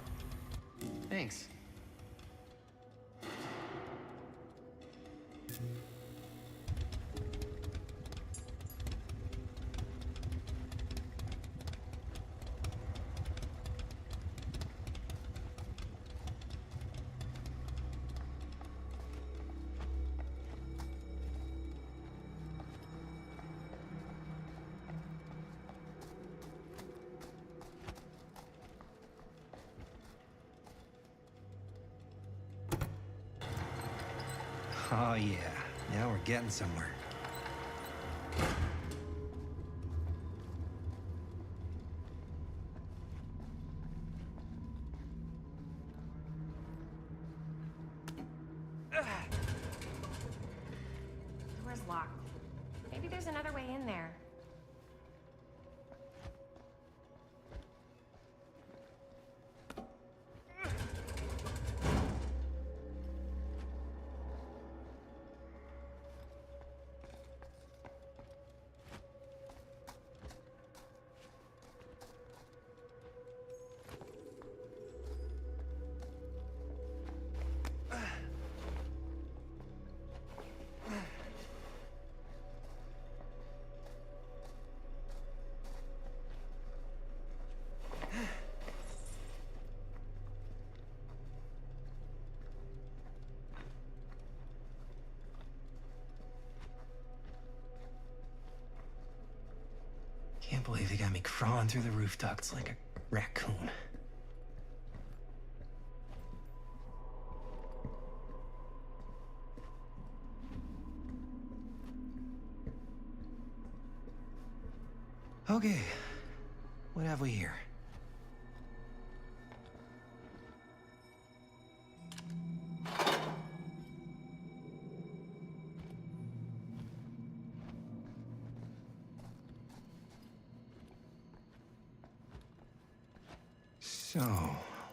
Thanks. Oh yeah, now we're getting somewhere. Door's locked. Maybe there's another way in there. Can't believe they got me crawling through the roof ducts like a raccoon. Okay, what have we here? So,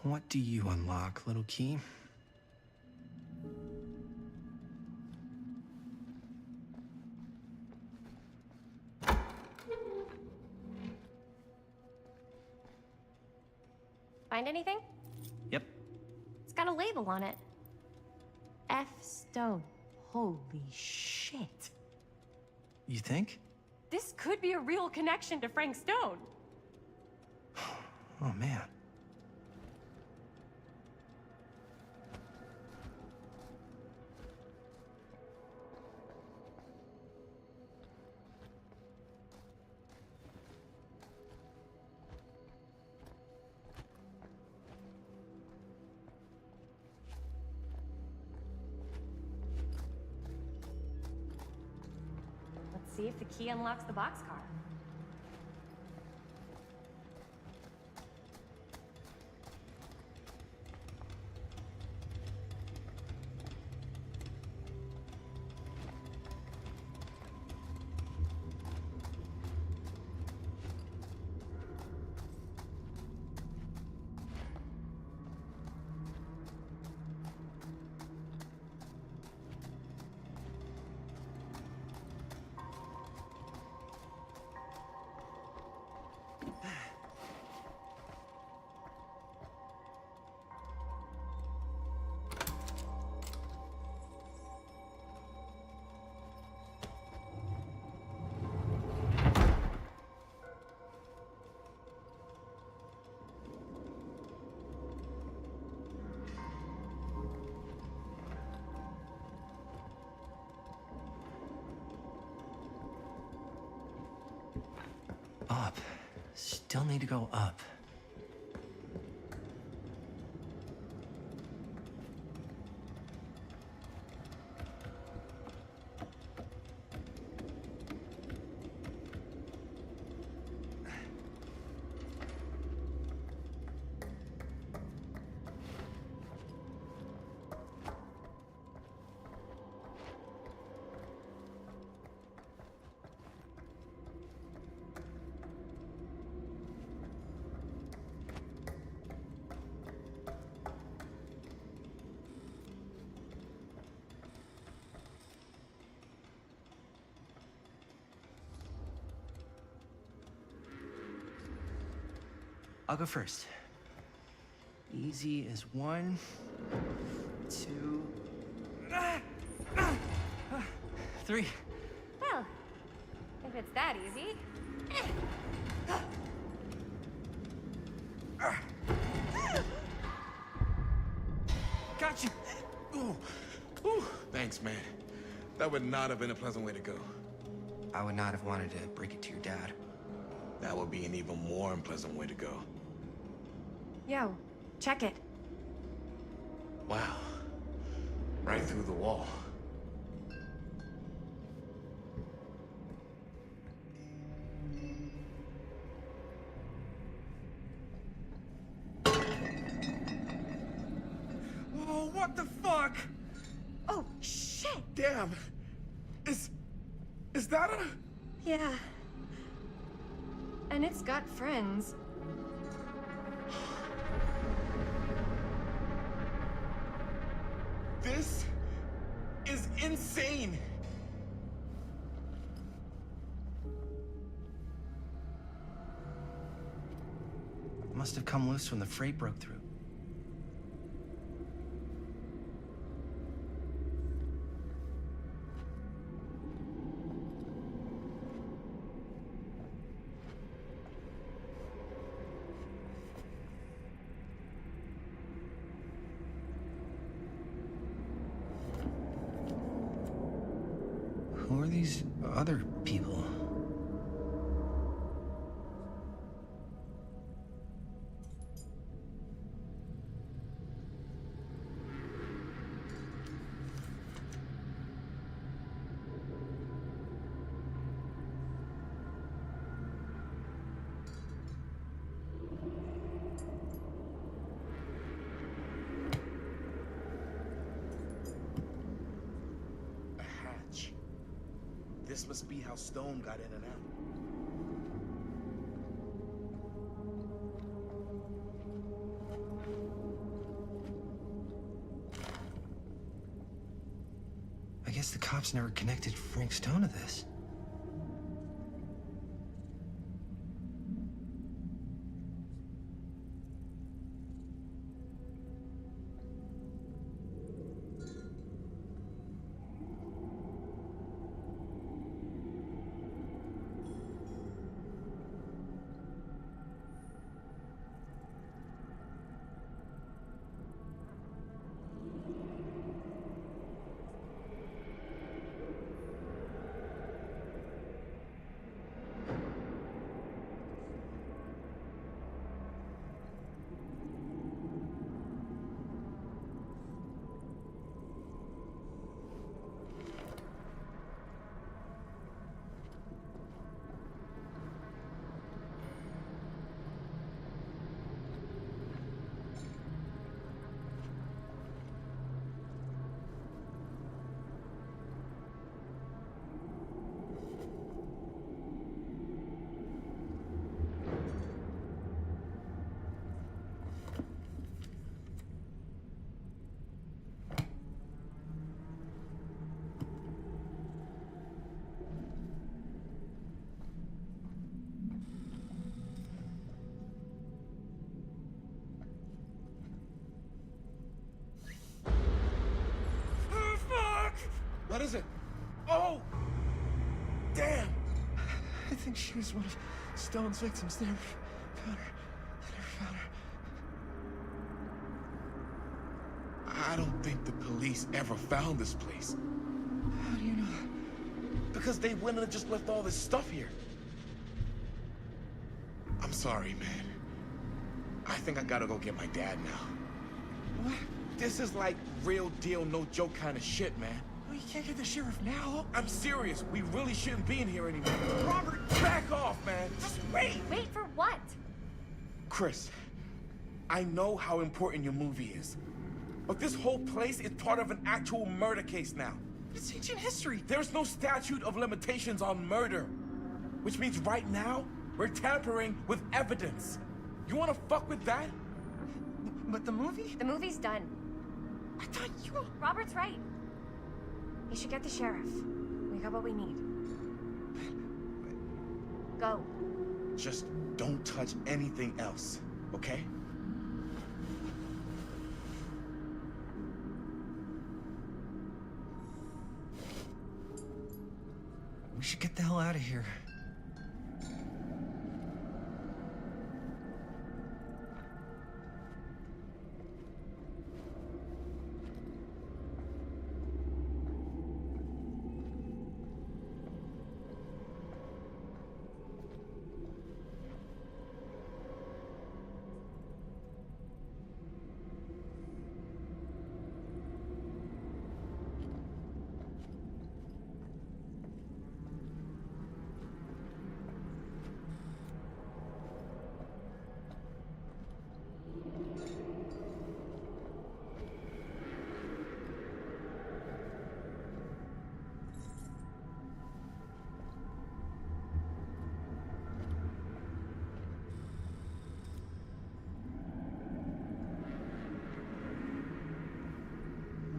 what do you unlock, little key? Find anything? Yep. It's got a label on it. F. Stone. Holy shit. You think? This could be a real connection to Frank Stone. Oh, man. Let's see if the key unlocks the boxcar. Up. Still need to go up. I'll go first. Easy as 1, 2, 3. Well, if it's that easy. Got you! Ooh. Ooh. Thanks, man. That would not have been a pleasant way to go. I would not have wanted to break it to your dad. That would be an even more unpleasant way to go. Yo, check it. Wow. Right through the wall. What the fuck? Oh, shit! Damn. Is that a... Yeah. And it's got friends. This is insane. Must have come loose when the freight broke through. Who are these other people? A hatch. This must be how Stone got in and out. I guess the cops never connected Frank Stone to this. What is it? Oh! Damn! I think she was one of Stone's victims. They never found her. They never found her. I don't think the police ever found this place. How do you know that? Because they wouldn't have just left all this stuff here. I'm sorry, man. I think I gotta go get my dad now. What? This is like real deal, no joke kind of shit, man. Well, you can't get the sheriff now. I'm serious. We really shouldn't be in here anymore. Robert, back off, man. Just wait. Wait for what? Chris, I know how important your movie is. But this whole place is part of an actual murder case now. It's ancient history. There's no statute of limitations on murder. Which means right now, we're tampering with evidence. You wanna fuck with that? But the movie? The movie's done. I thought you... Robert's right. You should get the sheriff. We got what we need. Go. Just don't touch anything else, okay? We should get the hell out of here.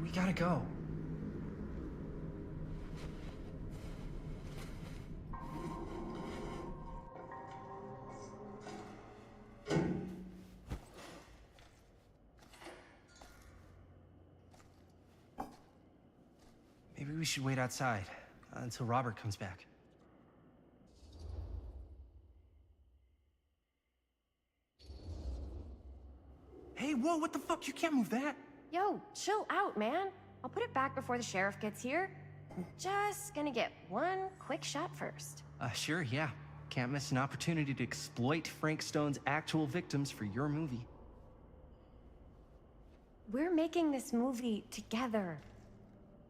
We gotta go. Maybe we should wait outside until Robert comes back. Hey, whoa, what the fuck? You can't move that. Yo, chill out, man. I'll put it back before the sheriff gets here. I'm just gonna get one quick shot first. Sure, yeah. Can't miss an opportunity to exploit Frank Stone's actual victims for your movie. We're making this movie together.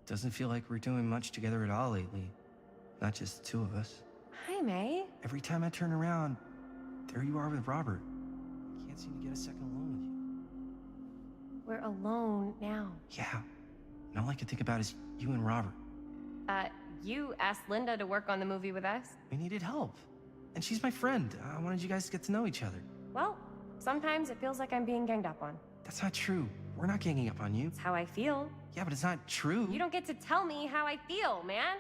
Doesn't feel like we're doing much together at all lately. Not just the two of us. Hi, May. Every time I turn around, there you are with Robert. Can't seem to get a second alone with you. We're alone now. Yeah. And all I can think about is you and Robert. You asked Linda to work on the movie with us? We needed help. And she's my friend. I wanted you guys to get to know each other. Well, sometimes it feels like I'm being ganged up on. That's not true. We're not ganging up on you. It's how I feel. Yeah, but it's not true. You don't get to tell me how I feel, man.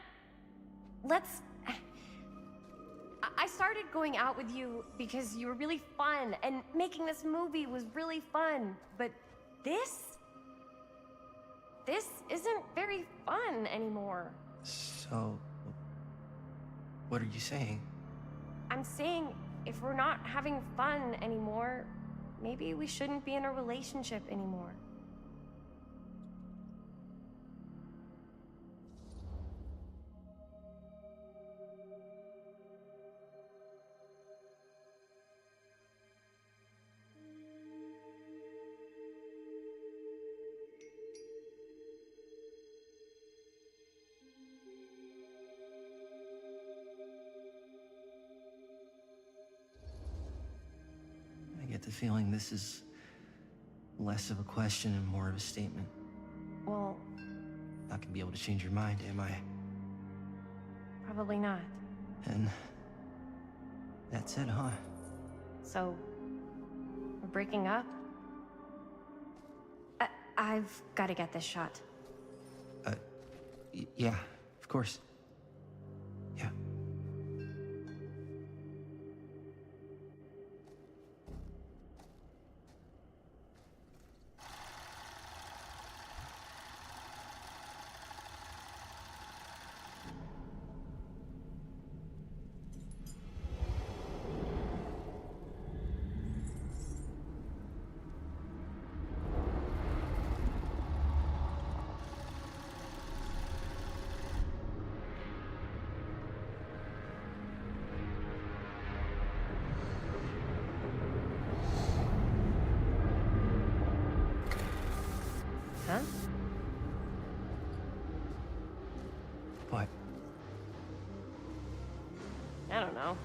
I started going out with you because you were really fun, and making this movie was really fun. But this isn't very fun anymore. So, what are you saying? I'm saying if we're not having fun anymore, maybe we shouldn't be in a relationship anymore. I get the feeling this is less of a question and more of a statement. Well, Not gonna be able to change your mind, am I? probably not. And that's it, huh? So, we're breaking up? I've got to get this shot. Yeah, of course. Yeah. Huh? What? I don't know.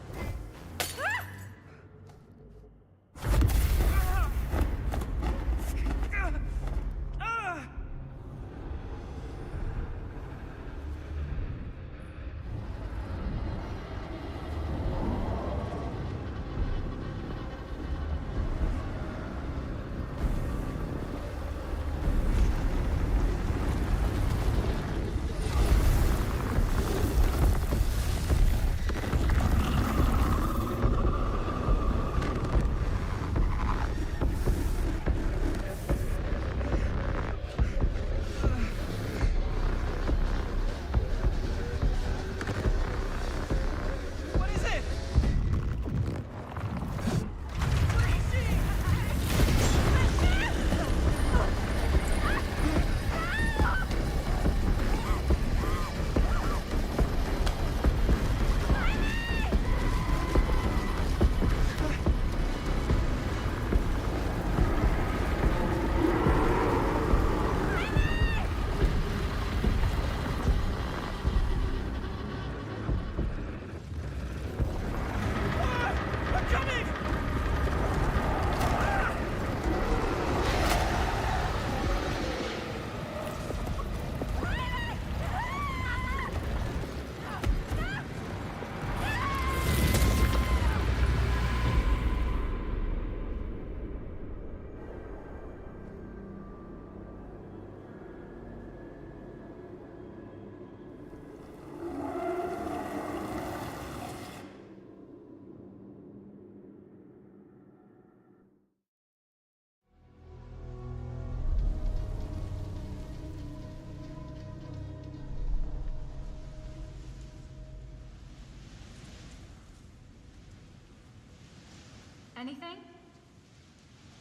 Anything?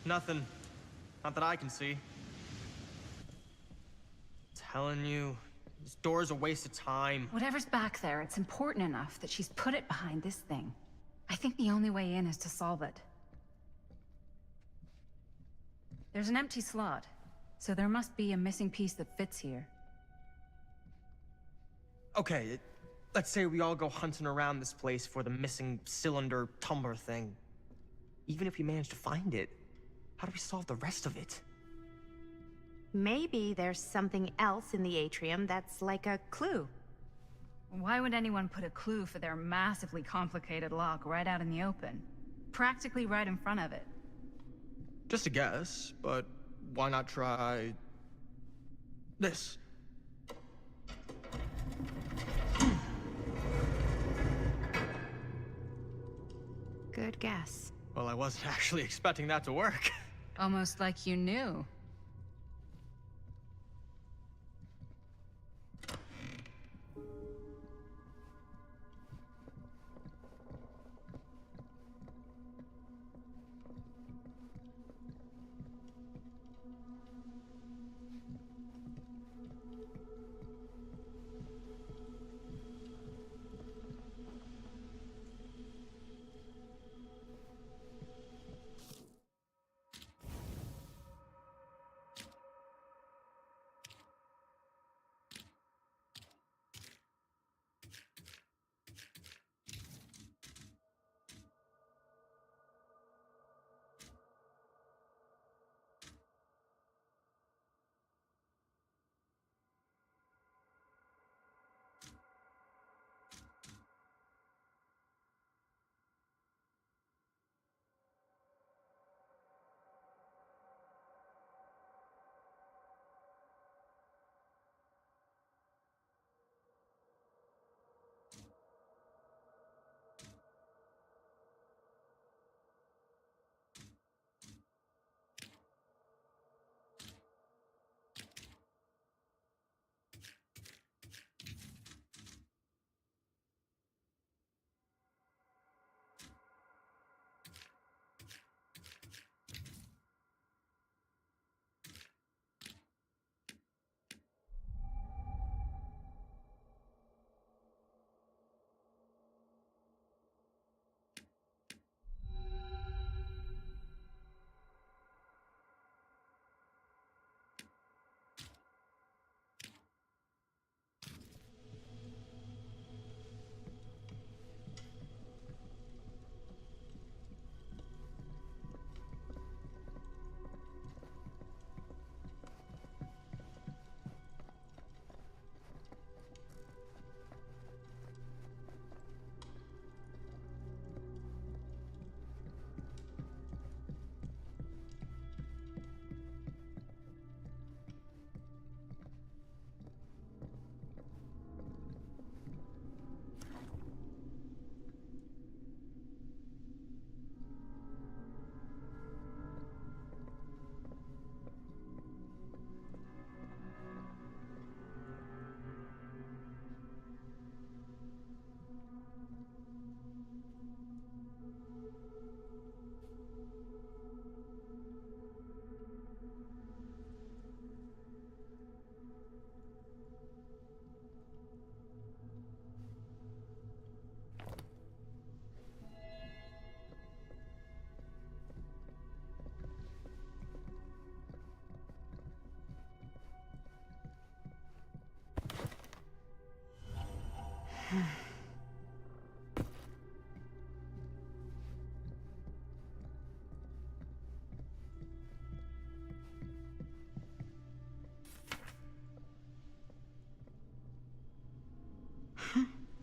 Nothing. Not that I can see. Telling you, this door's a waste of time. Whatever's back there, it's important enough that she's put it behind this thing. I think the only way in is to solve it. There's an empty slot, so there must be a missing piece that fits here. Okay, let's say we all go hunting around this place for the missing cylinder tumbler thing. Even if we manage to find it, how do we solve the rest of it? Maybe there's something else in the atrium that's like a clue. Why would anyone put a clue for their massively complicated lock right out in the open? Practically right in front of it. Just a guess, but why not try this? Good guess. Well, I wasn't actually expecting that to work. Almost like you knew.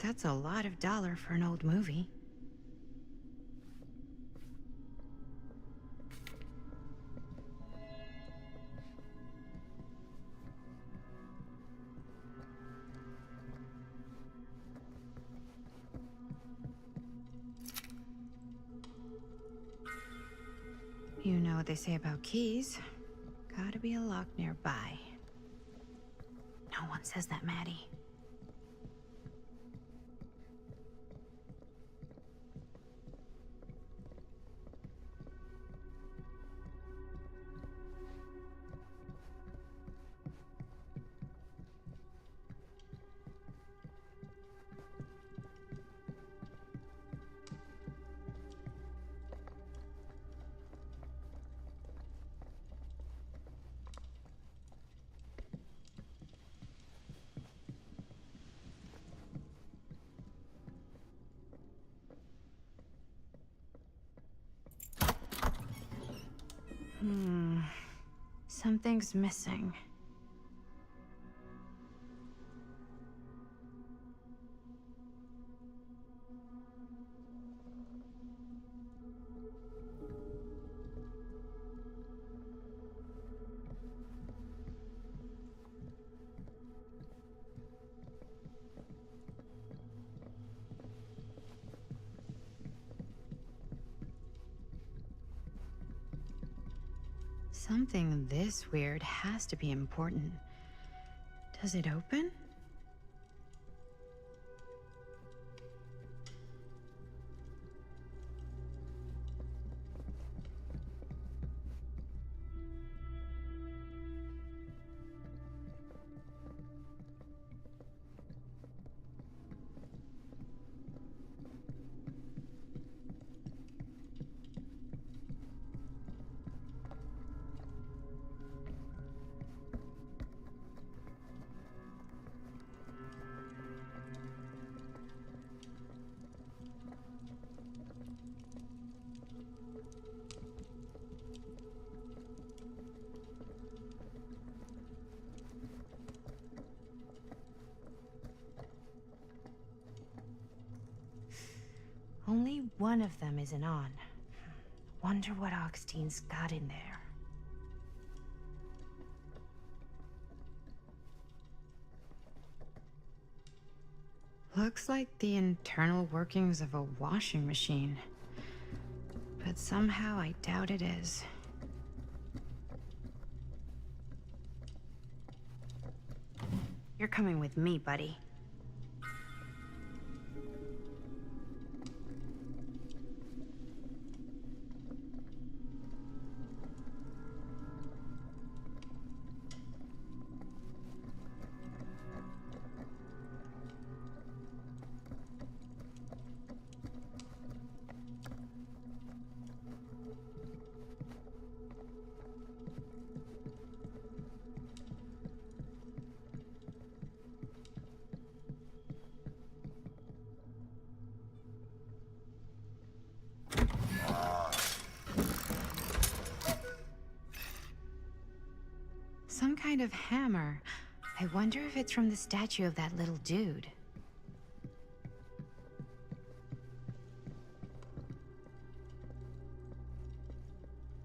That's a lot of dollar for an old movie. You know what they say about keys. Gotta be a lock nearby. No one says that, Maddie. Something's missing. Something this weird has to be important. Does it open? Only one of them isn't on. Wonder what Augustine got in there. Looks like the internal workings of a washing machine. But somehow I doubt it is. You're coming with me, buddy. Some kind of hammer. I wonder if it's from the statue of that little dude.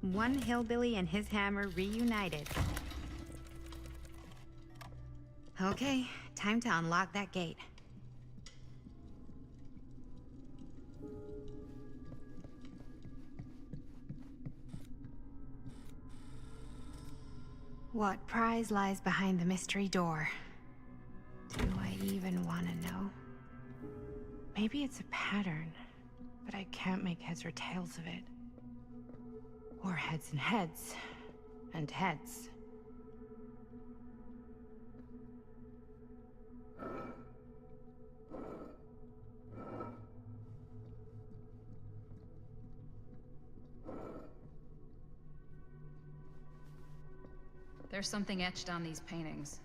One hillbilly and his hammer reunited. Okay, time to unlock that gate. What prize lies behind the mystery door? Do I even want to know? Maybe it's a pattern, but I can't make heads or tails of it. Or heads and heads, and heads. There's something etched on these paintings.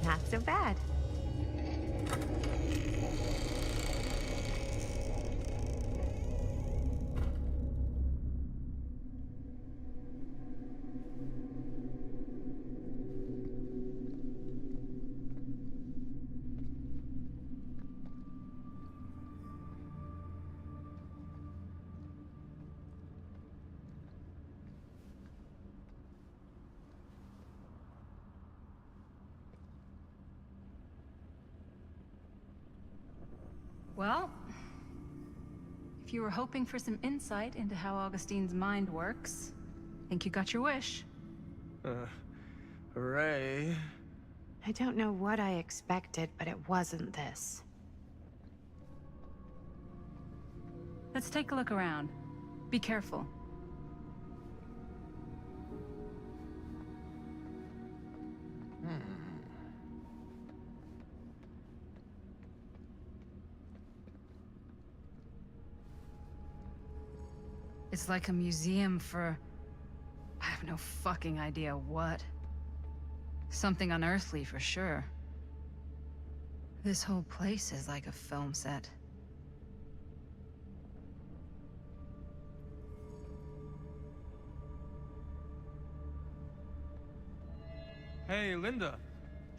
Not so bad. Well, if you were hoping for some insight into how Augustine's mind works, I think you got your wish. Hooray. I don't know what I expected, but it wasn't this. Let's take a look around. Be careful. It's like a museum for... I have no fucking idea what. Something unearthly for sure. This whole place is like a film set. Hey, Linda.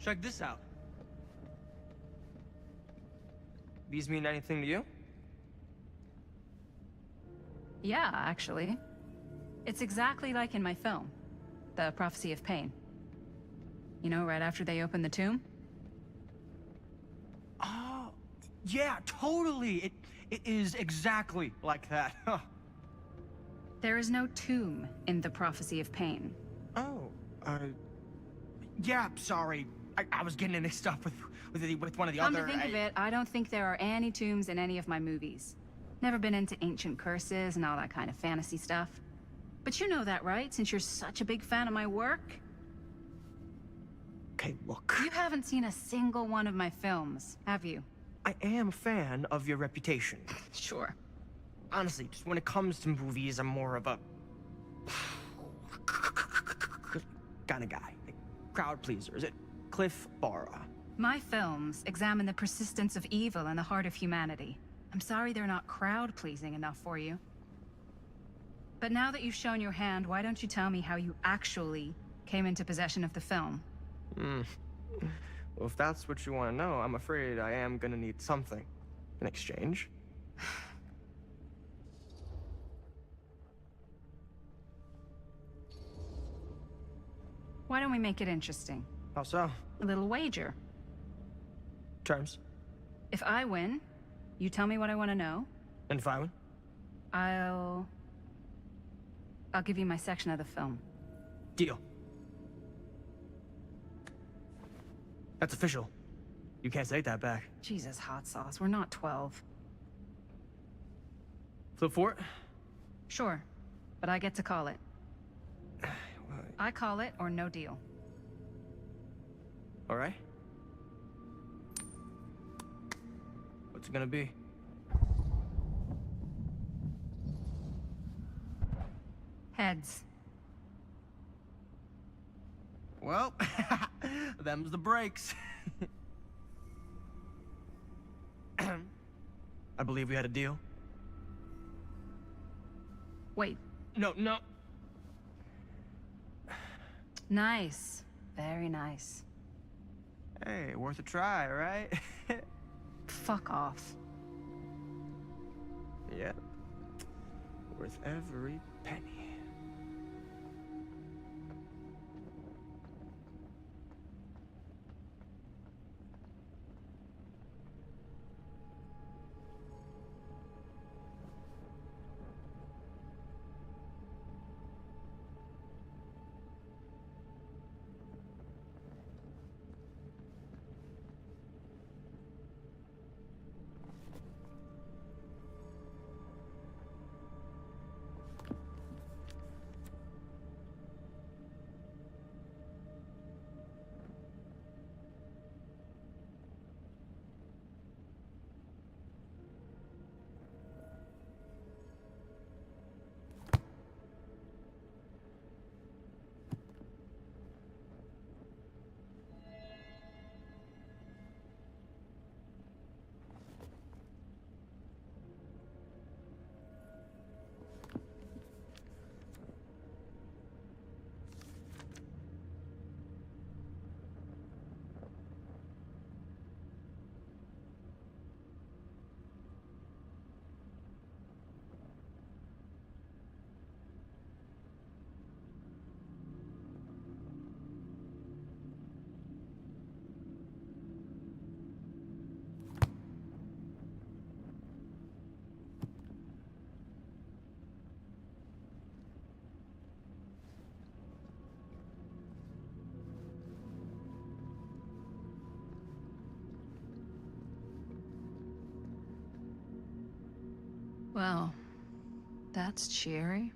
Check this out. These mean anything to you? Yeah, actually. It's exactly like in my film, The Prophecy of Pain. You know, right after they open the tomb? Oh, yeah, totally. It is exactly like that. Huh. There is no tomb in The Prophecy of Pain. Oh, yeah, sorry. I was getting it mixed up with one of the Come other... to think of it, I don't think there are any tombs in any of my movies. Never been into ancient curses and all that kind of fantasy stuff. But you know that, right? Since you're such a big fan of my work? Okay, look. You haven't seen a single one of my films, have you? I am a fan of your reputation. Sure. Honestly, just when it comes to movies, I'm more of a... kind of guy. Like, crowd pleaser. Is it Cliff Barra? My films examine the persistence of evil in the heart of humanity. I'm sorry they're not crowd-pleasing enough for you. But now that you've shown your hand, why don't you tell me how you actually came into possession of the film? Well, if that's what you want to know, I'm afraid I am gonna need something in exchange. Why don't we make it interesting? How so? A little wager. Terms? If I win, you tell me what I want to know. And if I win? I'll give you my section of the film. Deal. That's official. You can't take that back. Jesus, hot sauce. We're not 12. Flip for it? Sure, but I get to call it. I call it or no deal. All right. What's it gonna be? Heads. Well, them's the breaks. I believe we had a deal. Wait. No. Nice. Very nice. Hey, worth a try, right? Fuck off. Yep. Worth every penny. Well, that's cheery.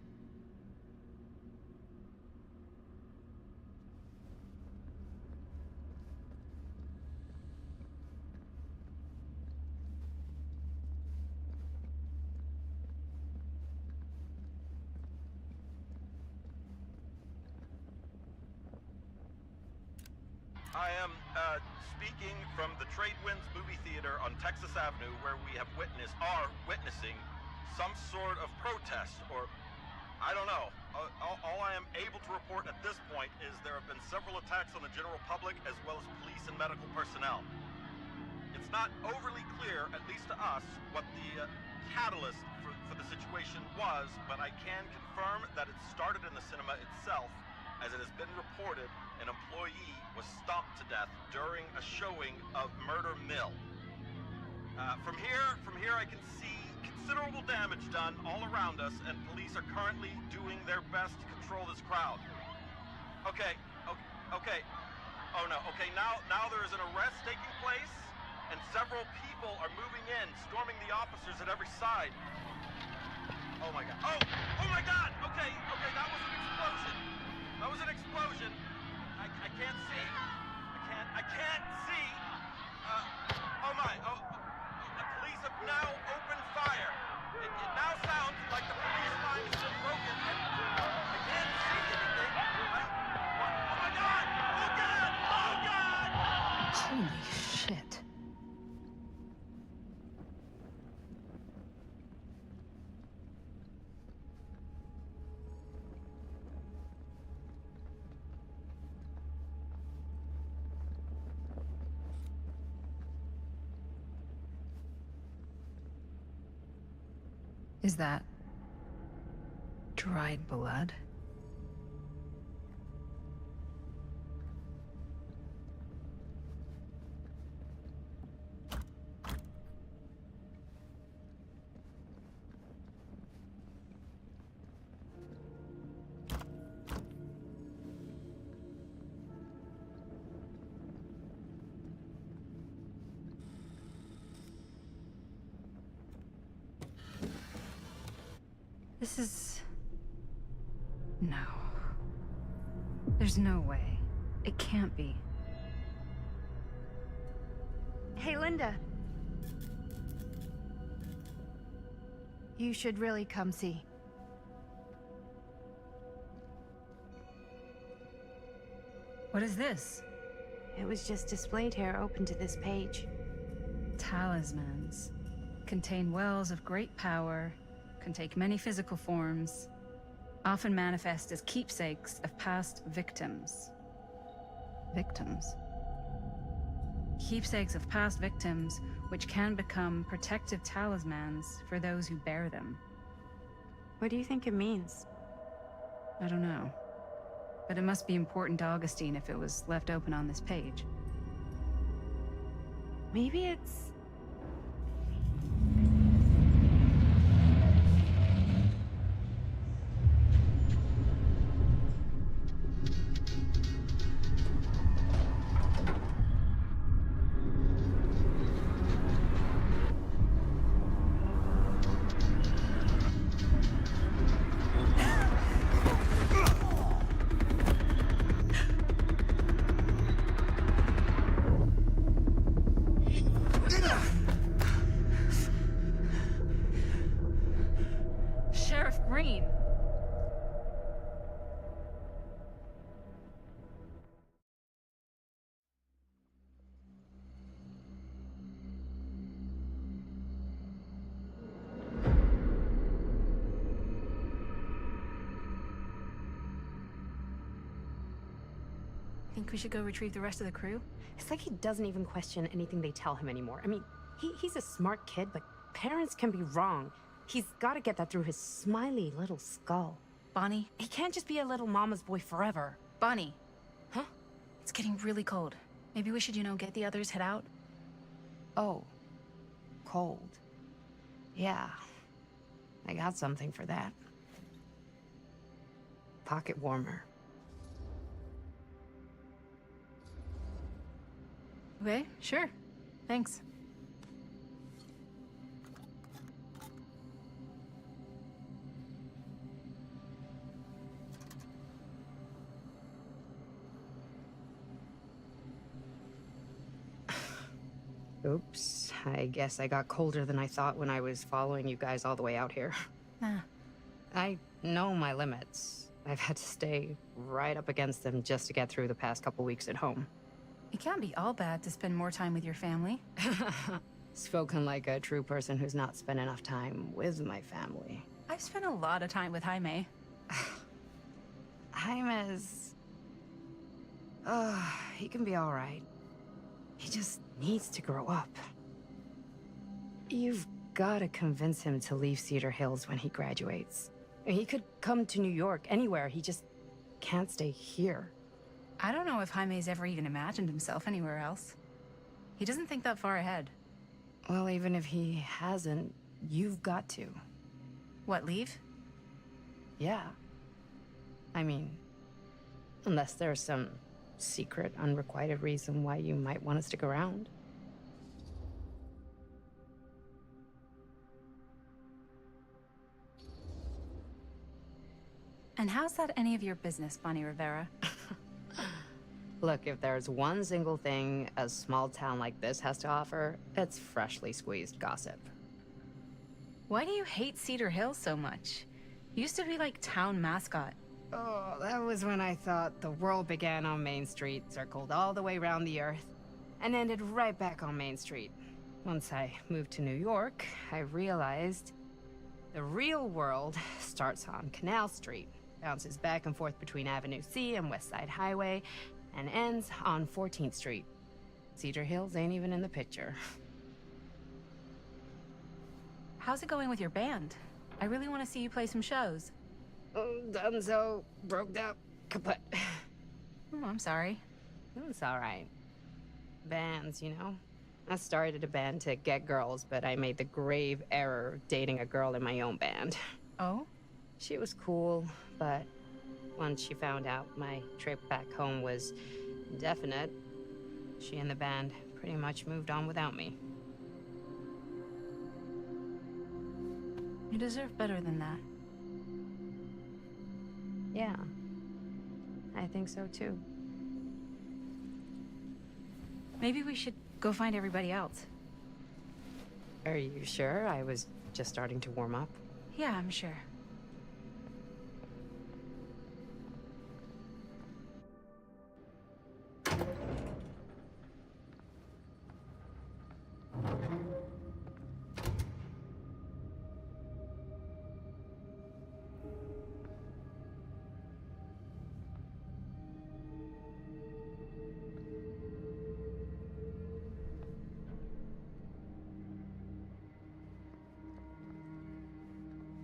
I am speaking from the Tradewinds movie theater on Texas Avenue, where we are witnessing some sort of protest, or I don't know. All I am able to report at this point is there have been several attacks on the general public as well as police and medical personnel. It's not overly clear, at least to us, what the catalyst for the situation was, but I can confirm that it started in the cinema itself, as it has been reported an employee was stomped to death during a showing of Murder Mill. From here I can see considerable damage done all around us, and police are currently doing their best to control this crowd. Okay. Oh no, okay, now there is an arrest taking place, and several people are moving in, storming the officers at every side. Oh my god. Oh my god! Okay, that was an explosion. That was an explosion. I can't see. I can't see. Oh my. The police have now opened fire. It now sounds like the police line has been broken, and I can't see anything. Oh my god! Oh god! Oh god! Holy shit. Is that dried blood? This is... No. There's no way. It can't be. Hey, Linda. You should really come see. What is this? It was just displayed here, open to this page. Talismans. Contain wells of great power, can take many physical forms, often manifest as keepsakes of past victims. Victims? Keepsakes of past victims, which can become protective talismans for those who bear them. What do you think it means? I don't know. But it must be important to Augustine if it was left open on this page. Maybe it's... Think we should go retrieve the rest of the crew? It's like he doesn't even question anything they tell him anymore. I mean, he's a smart kid, but parents can be wrong. He's got to get that through his smiley little skull. Bonnie? He can't just be a little mama's boy forever. Bonnie! Huh? It's getting really cold. Maybe we should, get the others, head out? Oh. Cold. Yeah. I got something for that. Pocket warmer. Okay, sure. Thanks. Oops, I guess I got colder than I thought when I was following you guys all the way out here. I know my limits. I've had to stay right up against them just to get through the past couple weeks at home. It can't be all bad to spend more time with your family. Spoken like a true person who's not spent enough time with my family. I've spent a lot of time with Jaime. Jaime's... he can be alright. He just needs to grow up. You've gotta convince him to leave Cedar Hills when he graduates. He could come to New York, anywhere. He just can't stay here. I don't know if Jaime's ever even imagined himself anywhere else. He doesn't think that far ahead. Well, even if he hasn't, you've got to. What, leave? Yeah. I mean, unless there's some secret, unrequited reason why you might want to stick around. And how's that any of your business, Bonnie Rivera? Look, if there's one single thing a small town like this has to offer, it's freshly squeezed gossip. Why do you hate Cedar Hills so much? You used to be like town mascot. Oh, that was when I thought the world began on Main Street, circled all the way around the earth, and ended right back on Main Street. Once I moved to New York, I realized the real world starts on Canal Street, bounces back and forth between Avenue C and West Side Highway, and ends on 14th Street. Cedar Hills ain't even in the picture. How's it going with your band? I really want to see you play some shows. Oh, done so. Broke up. Kaput. Oh, I'm sorry. It's alright. Bands, you know? I started a band to get girls, but I made the grave error of dating a girl in my own band. Oh? She was cool, but once she found out my trip back home was indefinite, she and the band pretty much moved on without me. You deserve better than that. Yeah, I think so too. Maybe we should go find everybody else. Are you sure? I was just starting to warm up. Yeah, I'm sure.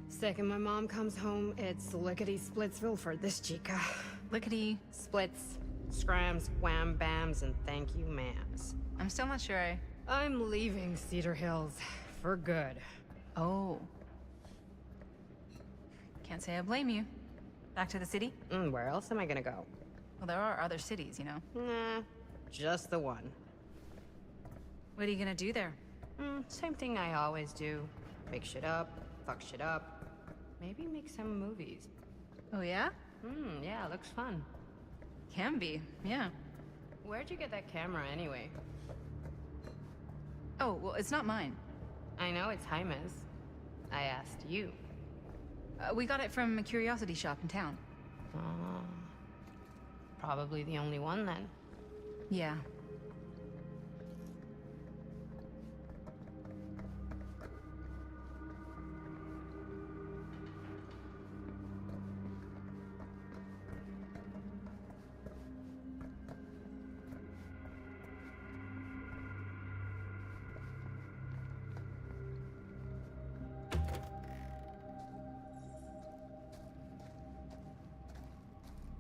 Second my mom comes home, it's lickety-splitsville for this chica. Lickety... Splits, scrams, wham-bams, and thank you, ma'ams. I'm still not sure I'm leaving Cedar Hills for good. Oh. Can't say I blame you. Back to the city? Where else am I gonna go? Well, there are other cities, you know. Nah, just the one. What are you gonna do there? Same thing I always do. Make shit up, fuck shit up. Maybe make some movies. Oh, yeah? Yeah, looks fun. Can be, yeah. Where'd you get that camera anyway? Oh, well, it's not mine. I know it's Jaime's. I asked you. We got it from a curiosity shop in town. Probably the only one then. Yeah.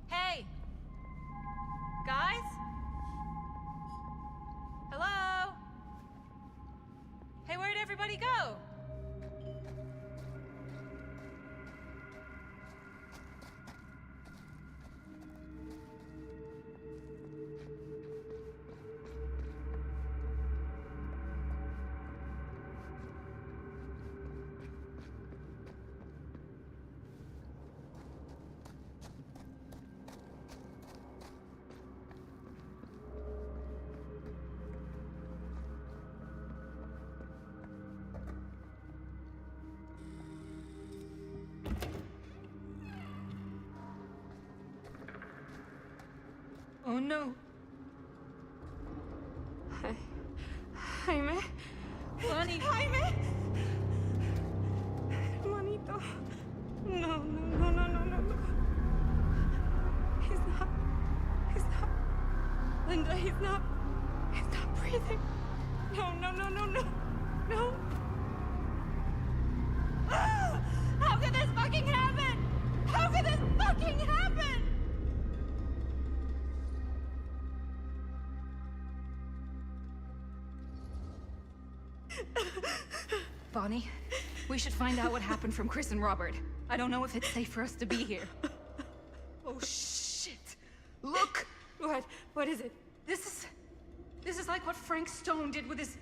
Hey! Guys? Hello? Hey, where'd everybody go? Oh no. Jaime. Bonnie. Jaime. Manito. No. He's not. Linda, he's not breathing. No. Ah! How could this fucking happen? How could this fucking happen? Bonnie, we should find out what happened from Chris and Robert. I don't know if it's safe for us to be here. Oh shit! Look! What is it? This is like what Frank Stone did with his...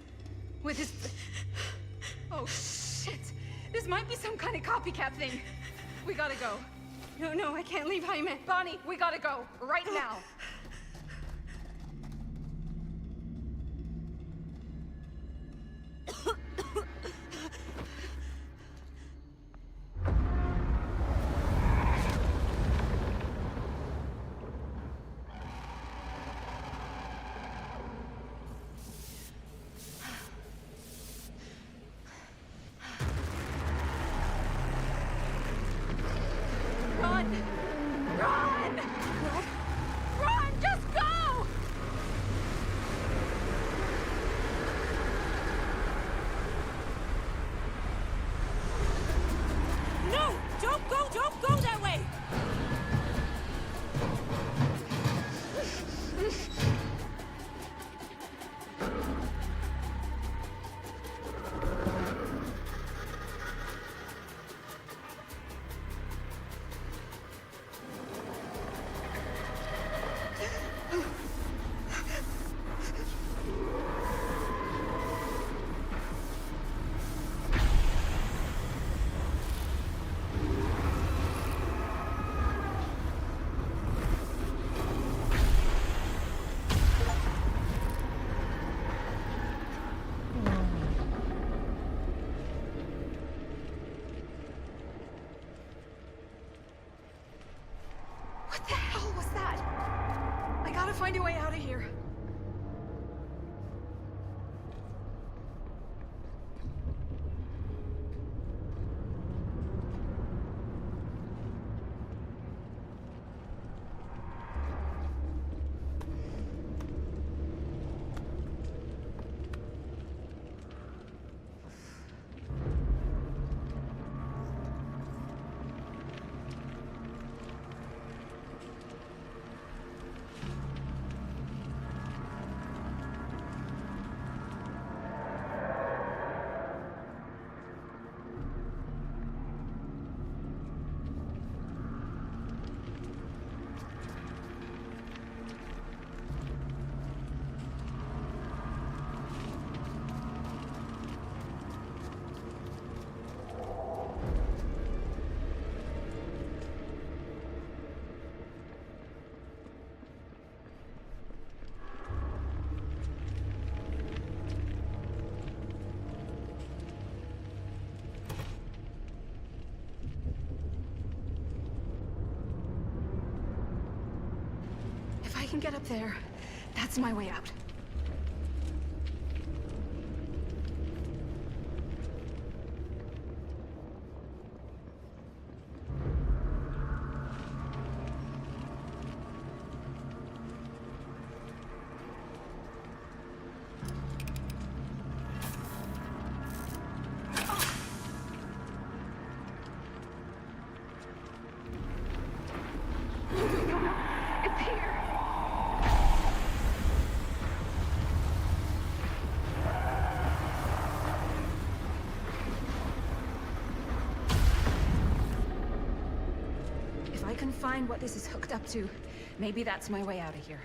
Oh shit! This might be some kind of copycat thing. We gotta go. No, I can't leave Jaime. Bonnie, we gotta go. Right now. Run! Just go! No! Don't go that way! What the hell was that? I gotta find a way out of here. If I can get up there, that's my way out. It's here. If I can find what this is hooked up to, maybe that's my way out of here.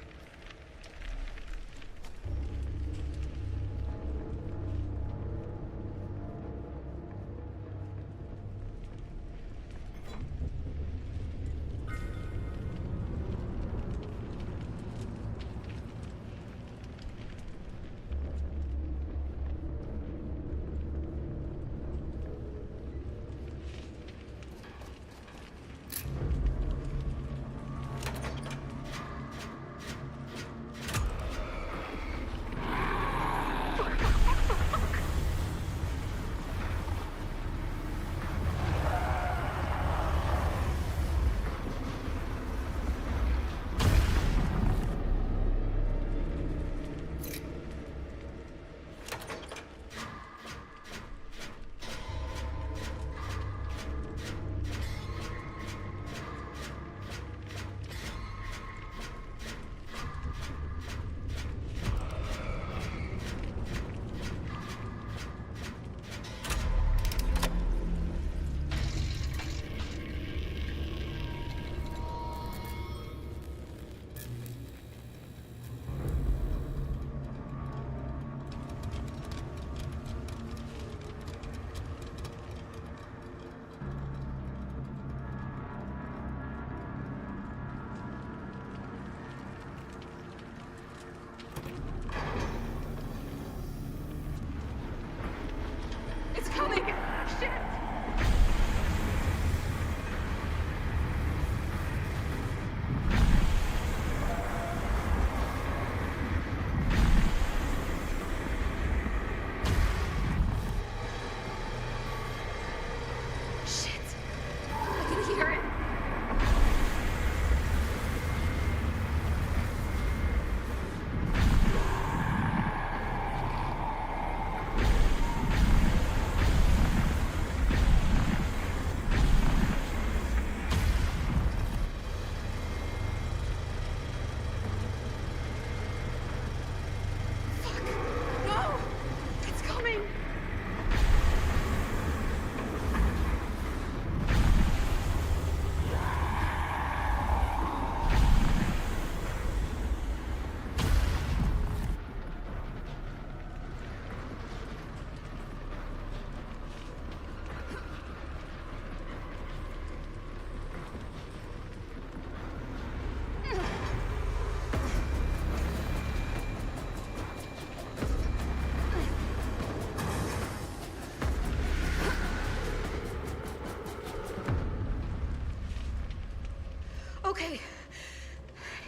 Okay.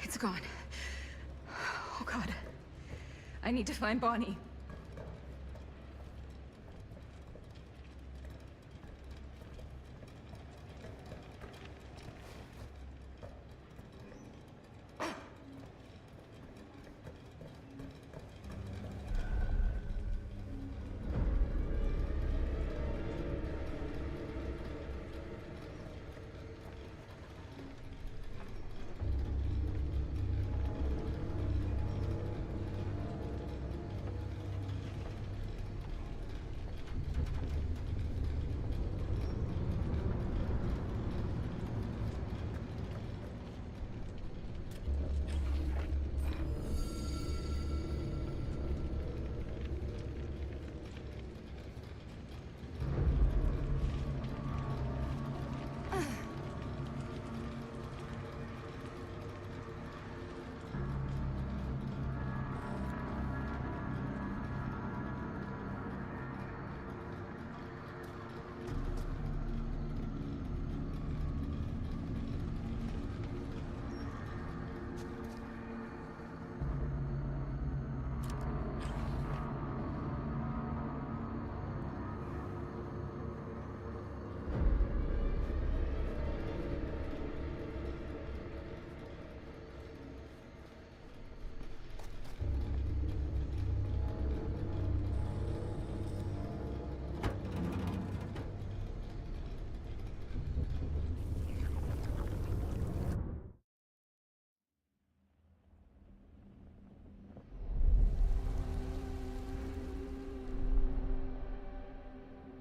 It's gone. Oh god. I need to find Bonnie.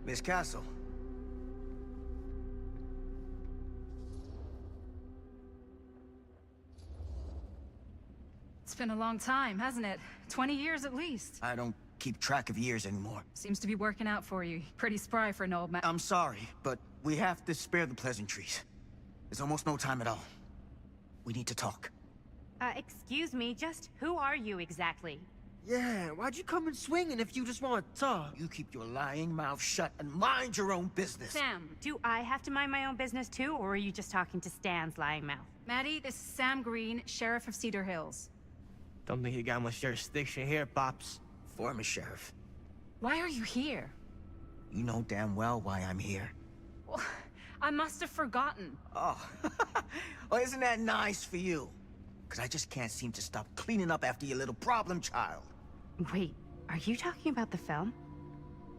Miss Castle. It's been a long time, hasn't it? 20 years at least. I don't keep track of years anymore. Seems to be working out for you. Pretty spry for an old man. I'm sorry, but we have to spare the pleasantries. There's almost no time at all. We need to talk. Excuse me, just who are you exactly? Yeah, why'd you come in swinging if you just want to talk? You keep your lying mouth shut and mind your own business. Sam. Do I have to mind my own business too, or are you just talking to Stan's lying mouth? Maddie, this is Sam Green, Sheriff of Cedar Hills. Don't think you got much jurisdiction here, Pops. Former sheriff. Why are you here? You know damn well why I'm here. Well, I must have forgotten. Oh, well, isn't that nice for you? Because I just can't seem to stop cleaning up after your little problem child. Wait, are you talking about the film?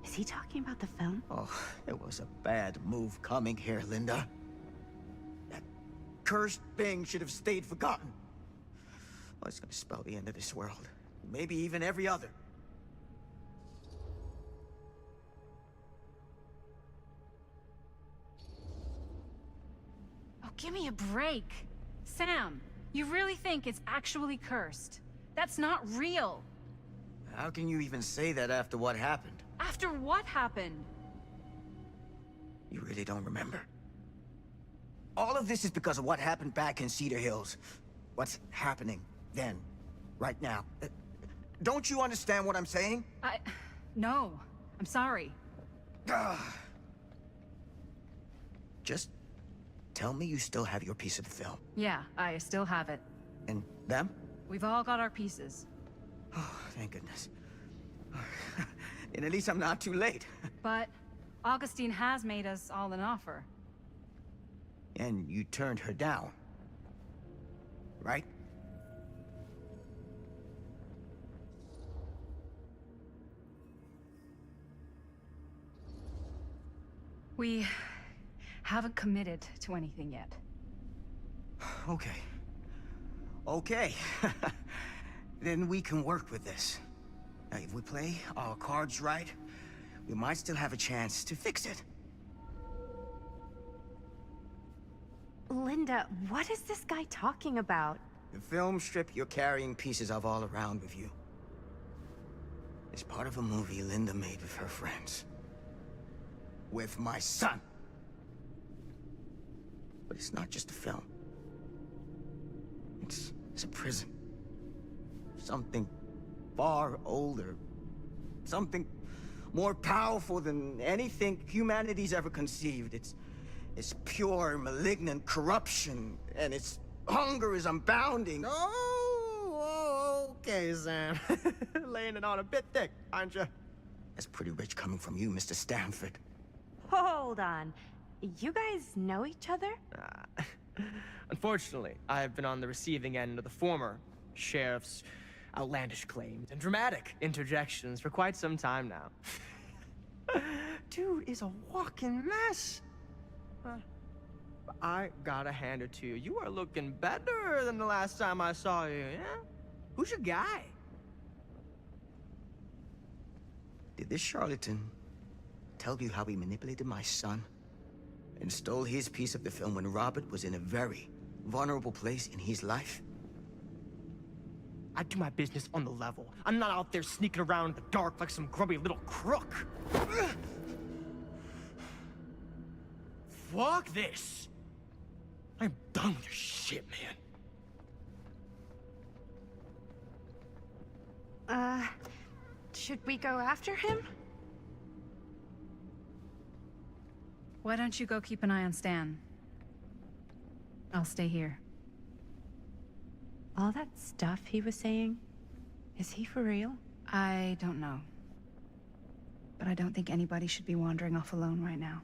Is he talking about the film? Oh, it was a bad move coming here, Linda. That cursed thing should have stayed forgotten. Well, it's gonna spell the end of this world. Maybe even every other. Oh, give me a break. Sam, you really think it's actually cursed? That's not real. How can you even say that after what happened? After what happened? You really don't remember. All of this is because of what happened back in Cedar Hills. What's happening then, right now. Don't you understand what I'm saying? No. I'm sorry. Just tell me you still have your piece of the film. Yeah, I still have it. And them? We've all got our pieces. Oh, thank goodness. And at least I'm not too late. But Augustine has made us all an offer. And you turned her down, right? We haven't committed to anything yet. Okay. Okay. Then we can work with this. Now, if we play our cards right, we might still have a chance to fix it. Linda, what is this guy talking about? The film strip you're carrying pieces of all around with you is part of a movie Linda made with her friends. With my son. But it's not just a film. It's a prison. Something far older. Something more powerful than anything humanity's ever conceived. It's pure, malignant corruption, and it's Hunger is unbounding. Oh, okay, Sam. Laying it on a bit thick, aren't you? That's pretty rich coming from you, Mr. Stanford. Hold on. You guys know each other? Unfortunately, I have been on the receiving end of the former sheriff's outlandish claims and dramatic interjections for quite some time now. Dude is a walking mess. But I gotta hand it to you. You are looking better than the last time I saw you, yeah? Who's your guy? Did this charlatan tell you how he manipulated my son and stole his piece of the film when Robert was in a very vulnerable place in his life? I do my business on the level. I'm not out there sneaking around in the dark like some grubby little crook. Fuck this. I'm done with your shit, man. Should we go after him? Why don't you go keep an eye on Stan? I'll stay here. All that stuff he was saying, is he for real? I don't know. But I don't think anybody should be wandering off alone right now.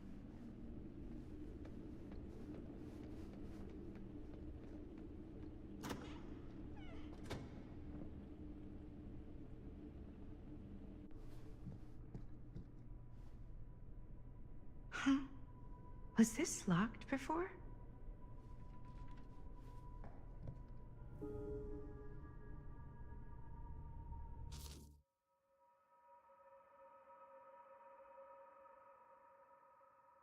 Huh? Was this locked before?